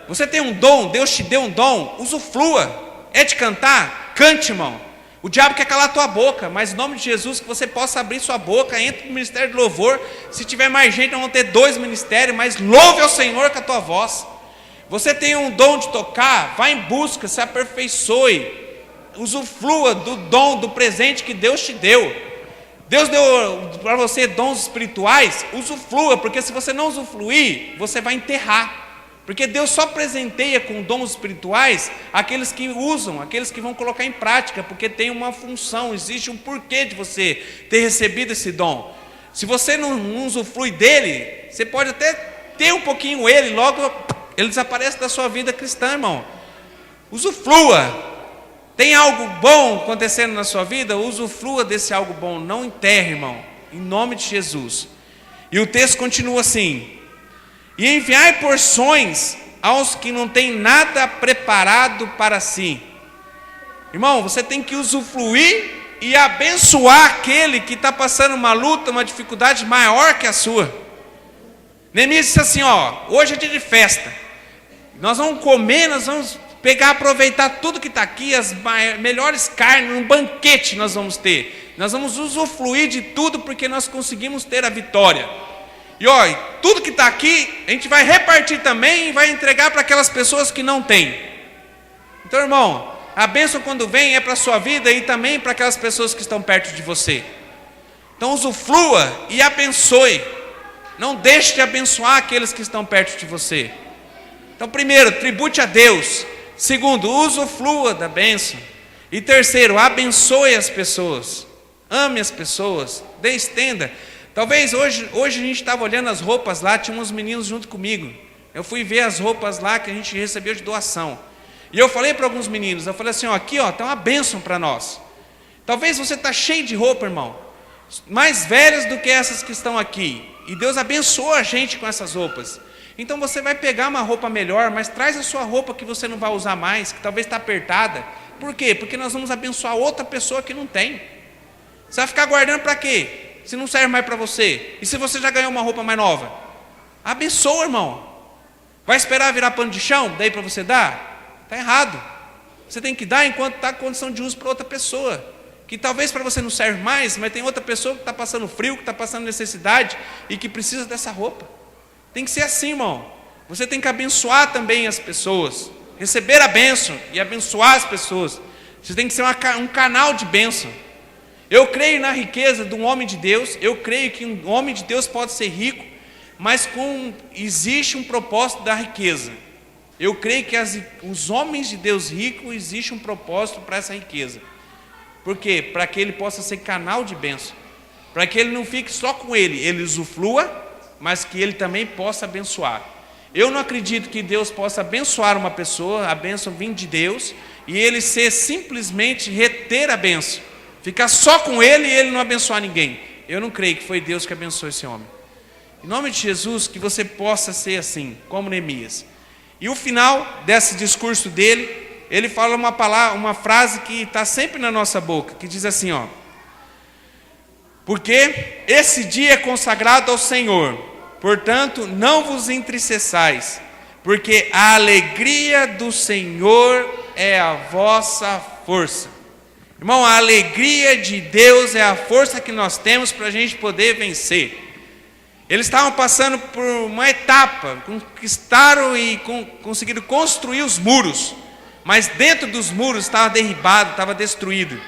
Você tem um dom, Deus te deu um dom, usufrua. É de cantar? Cante, irmão. O diabo quer calar a tua boca, mas em nome de Jesus, que você possa abrir sua boca, entre no ministério de louvor. Se tiver mais gente, nós vamos ter 2 ministérios, mas louve ao Senhor com a tua voz. Você tem um dom de tocar, vá em busca, se aperfeiçoe, usufrua do dom, do presente que Deus te deu. Deus deu para você dons espirituais, usufrua, porque se você não usufruir, você vai enterrar. Porque Deus só presenteia com dons espirituais aqueles que usam, aqueles que vão colocar em prática, porque tem uma função, existe um porquê de você ter recebido esse dom. Se você não usufrui dele, você pode até ter um pouquinho ele, logo ele desaparece da sua vida cristã, irmão. Usufrua. Tem algo bom acontecendo na sua vida? Usufrua desse algo bom. Não enterre, irmão. Em nome de Jesus. E o texto continua assim. E enviai porções aos que não têm nada preparado para si. Irmão, você tem que usufruir e abençoar aquele que está passando uma luta, uma dificuldade maior que a sua. Neemias disse assim, hoje é dia de festa. Nós vamos comer, nós vamos pegar, aproveitar tudo que está aqui, as melhores carnes, um banquete nós vamos ter. Nós vamos usufruir de tudo porque nós conseguimos ter a vitória. E tudo que está aqui, a gente vai repartir também e vai entregar para aquelas pessoas que não têm. Então, irmão, a bênção quando vem é para a sua vida e também para aquelas pessoas que estão perto de você. Então, usufrua e abençoe. Não deixe de abençoar aqueles que estão perto de você. Então, primeiro, tribute a Deus. Segundo, usufrua da bênção. E terceiro, abençoe as pessoas. Ame as pessoas. Estenda. Talvez hoje a gente estava olhando as roupas lá, tinha uns meninos junto comigo. Eu fui ver as roupas lá que a gente recebeu de doação. E eu falei para alguns meninos, eu falei assim, ó, aqui ó, tem uma bênção para nós. Talvez você está cheio de roupa, irmão, mais velhas do que essas que estão aqui. E Deus abençoa a gente com essas roupas. Então você vai pegar uma roupa melhor, mas traz a sua roupa que você não vai usar mais, que talvez está apertada. Por quê? Porque nós vamos abençoar outra pessoa que não tem. Você vai ficar guardando para quê? Se não serve mais para você. E se você já ganhou uma roupa mais nova? Abençoa, irmão. Vai esperar virar pano de chão, daí para você dar? Está errado. Você tem que dar enquanto está em condição de uso para outra pessoa. Que talvez para você não serve mais, mas tem outra pessoa que está passando frio, que está passando necessidade e que precisa dessa roupa. Tem que ser assim, irmão. Você tem que abençoar também as pessoas. Receber a bênção e abençoar as pessoas. Você tem que ser um canal de bênção. Eu creio na riqueza de um homem de Deus. Eu creio que um homem de Deus pode ser rico, mas existe um propósito da riqueza. Eu creio que os homens de Deus ricos, existe um propósito para essa riqueza. Por quê? Para que ele possa ser canal de bênção. Para que ele não fique só com ele usufrua, mas que ele também possa abençoar. Eu não acredito que Deus possa abençoar uma pessoa, a bênção vindo de Deus, e ele ser simplesmente reter a bênção. Ficar só com ele e ele não abençoar ninguém. Eu não creio que foi Deus que abençoou esse homem. Em nome de Jesus, que você possa ser assim, como Neemias. E o final desse discurso dele, ele fala uma frase que está sempre na nossa boca, que diz assim, ó: porque esse dia é consagrado ao Senhor, portanto não vos entristeçais, porque a alegria do Senhor é a vossa força. Irmão, a alegria de Deus é a força que nós temos para a gente poder vencer. Eles estavam passando por uma etapa, conquistaram e conseguiram construir os muros, mas dentro dos muros estava derribado, estava destruído.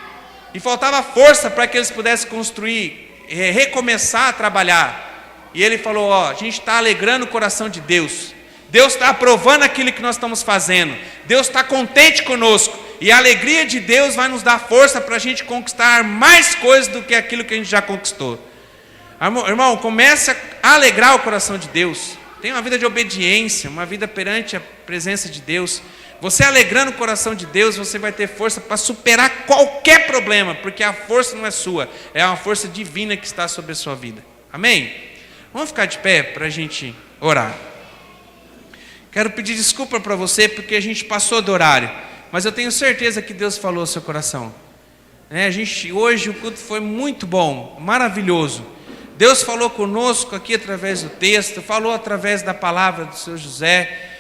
E faltava força para que eles pudessem construir, recomeçar a trabalhar. E ele falou, ó, a gente está alegrando o coração de Deus. Deus está aprovando aquilo que nós estamos fazendo. Deus está contente conosco. E a alegria de Deus vai nos dar força para a gente conquistar mais coisas do que aquilo que a gente já conquistou. Irmão, comece a alegrar o coração de Deus. Tenha uma vida de obediência, uma vida perante a presença de Deus. Você alegrando o coração de Deus, você vai ter força para superar qualquer problema, porque a força não é sua, é uma força divina que está sobre a sua vida. Amém? Vamos ficar de pé para a gente orar. Quero pedir desculpa para você, porque a gente passou do horário, mas eu tenho certeza que Deus falou ao seu coração. Hoje o culto foi muito bom, maravilhoso. Deus falou conosco aqui através do texto, falou através da palavra do seu José,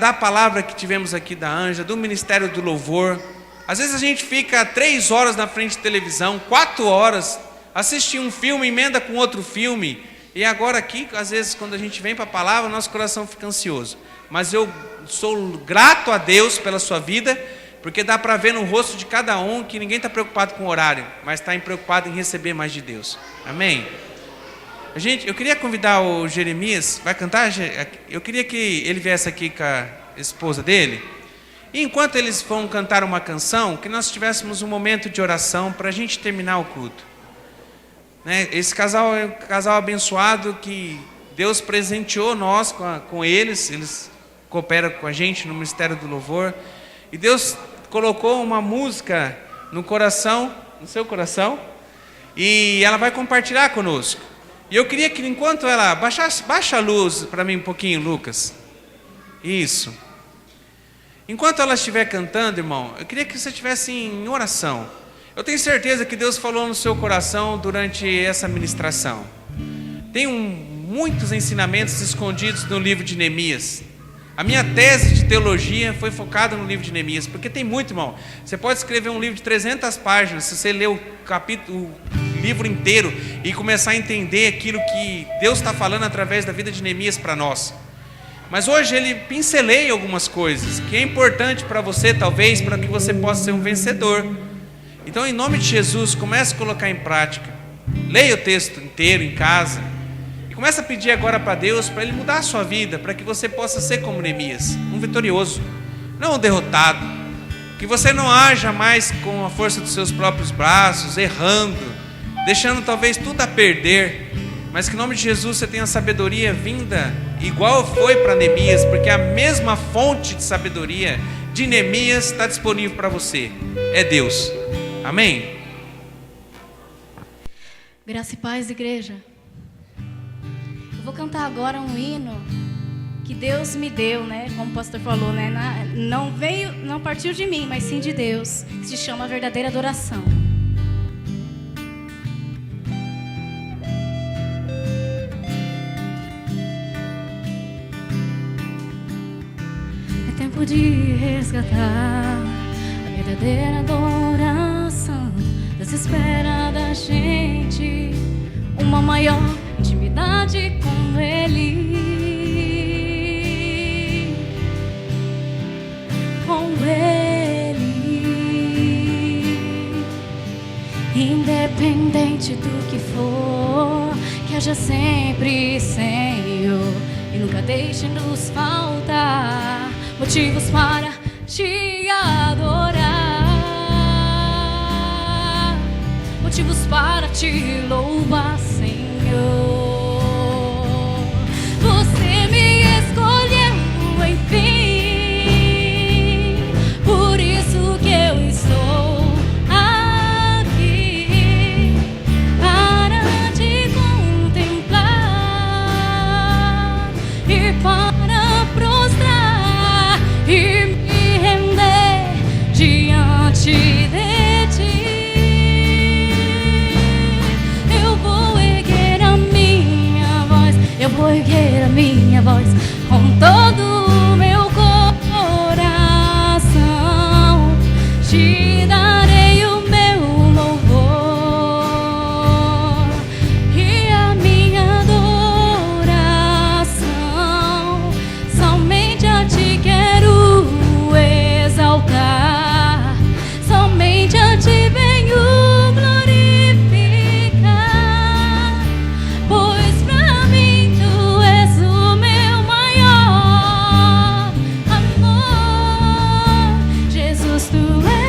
da palavra que tivemos aqui da Ângela, do Ministério do Louvor. Às vezes a gente fica 3 horas na frente de televisão, 4 horas, assiste um filme, emenda com outro filme, e agora aqui, às vezes quando a gente vem para a palavra, nosso coração fica ansioso. Mas eu sou grato a Deus pela sua vida, porque dá para ver no rosto de cada um que ninguém está preocupado com o horário, mas está preocupado em receber mais de Deus. Amém? Eu queria convidar o Jeremias, vai cantar? Eu queria que ele viesse aqui com a esposa dele. E enquanto eles vão cantar uma canção, que nós tivéssemos um momento de oração para a gente terminar o culto. Esse casal é um casal abençoado que Deus presenteou nós com eles cooperam com a gente no Ministério do Louvor. E Deus colocou uma música no seu coração, e ela vai compartilhar conosco. E eu queria que enquanto ela baixa a luz para mim um pouquinho, Lucas. Isso. Enquanto ela estiver cantando, irmão, eu queria que você estivesse em oração. Eu tenho certeza que Deus falou no seu coração durante essa ministração. Tem muitos ensinamentos escondidos no livro de Neemias. A minha tese de teologia foi focada no livro de Neemias, porque tem muito, irmão. Você pode escrever um livro de 300 páginas, se você ler o livro inteiro e começar a entender aquilo que Deus está falando através da vida de Neemias para nós. Mas hoje ele pincelei algumas coisas que é importante para você, talvez, para que você possa ser um vencedor. Então, em nome de Jesus, comece a colocar em prática. Leia o texto inteiro em casa. Começa a pedir agora para Deus, para Ele mudar a sua vida, para que você possa ser como Neemias, um vitorioso. não o derrotado. Que você não haja mais com a força dos seus próprios braços, errando, deixando talvez tudo a perder, mas que em nome de Jesus você tenha sabedoria vinda, igual foi para Neemias, porque a mesma fonte de sabedoria de Neemias está disponível para você, é Deus. Amém? Graça e paz, igreja. Eu vou cantar agora um hino que Deus me deu, né? Como o pastor falou, né? Não partiu de mim, mas sim de Deus. Que se chama Verdadeira Adoração. É tempo de resgatar a verdadeira adoração. Deus espera da gente uma maior intimidade com Ele. Com Ele, independente do que for, que haja sempre, Senhor, e nunca deixe nos faltar motivos para te adorar, motivos para te louvar, Senhor. Você me escolheu, enfim. Eu estou aqui para te contemplar e para prostrar e me render diante de ti. Eu vou erguer a minha voz, eu vou erguer a minha voz com todo o meu te darei o meu louvor e a minha adoração. Somente a ti quero exaltar, somente a ti venho glorificar, pois pra mim tu és o meu maior amor. Jesus, tu és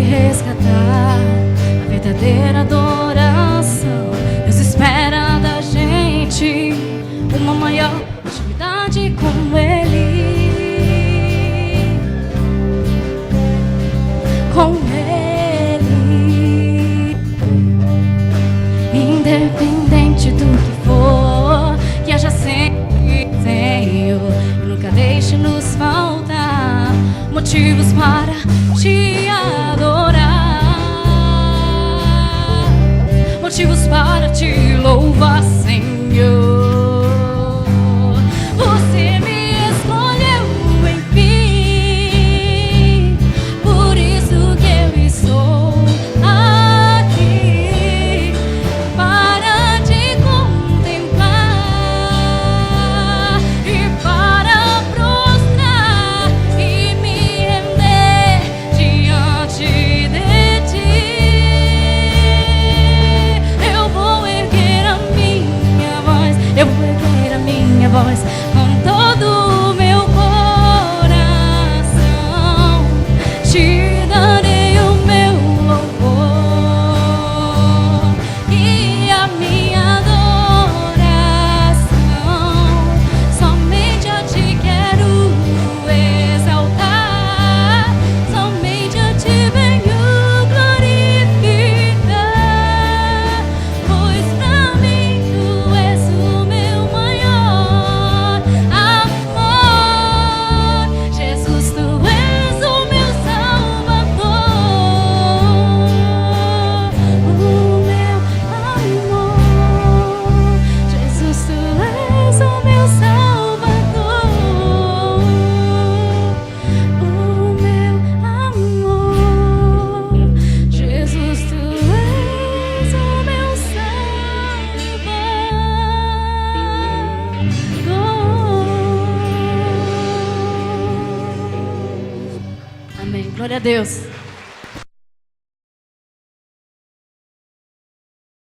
resgatar a verdadeira adoração. Deus espera da gente uma maior intimidade com Ele. Com Ele, independente do que for, que haja sempre, Senhor, e nunca deixe nos faltar motivos para te adorar, motivos para te louvar, Senhor. Você me escolheu, enfim, por isso que eu estou aqui para te contemplar e para prostrar e me render diante de ti. Eu vou erguer a minha voz, eu vou erguer a minha voz com todo o meu coração. Te darei o meu louvor e a minha adoração. Somente a ti quero exaltar, somente a ti venho glorificar, pois pra mim tu és o meu maior amor. Jesus, tu és o meu Salvador, o meu amor. Jesus, tu és o meu Salvador, o meu amor. Jesus, tu és o meu Salvador. Amém. Glória a Deus.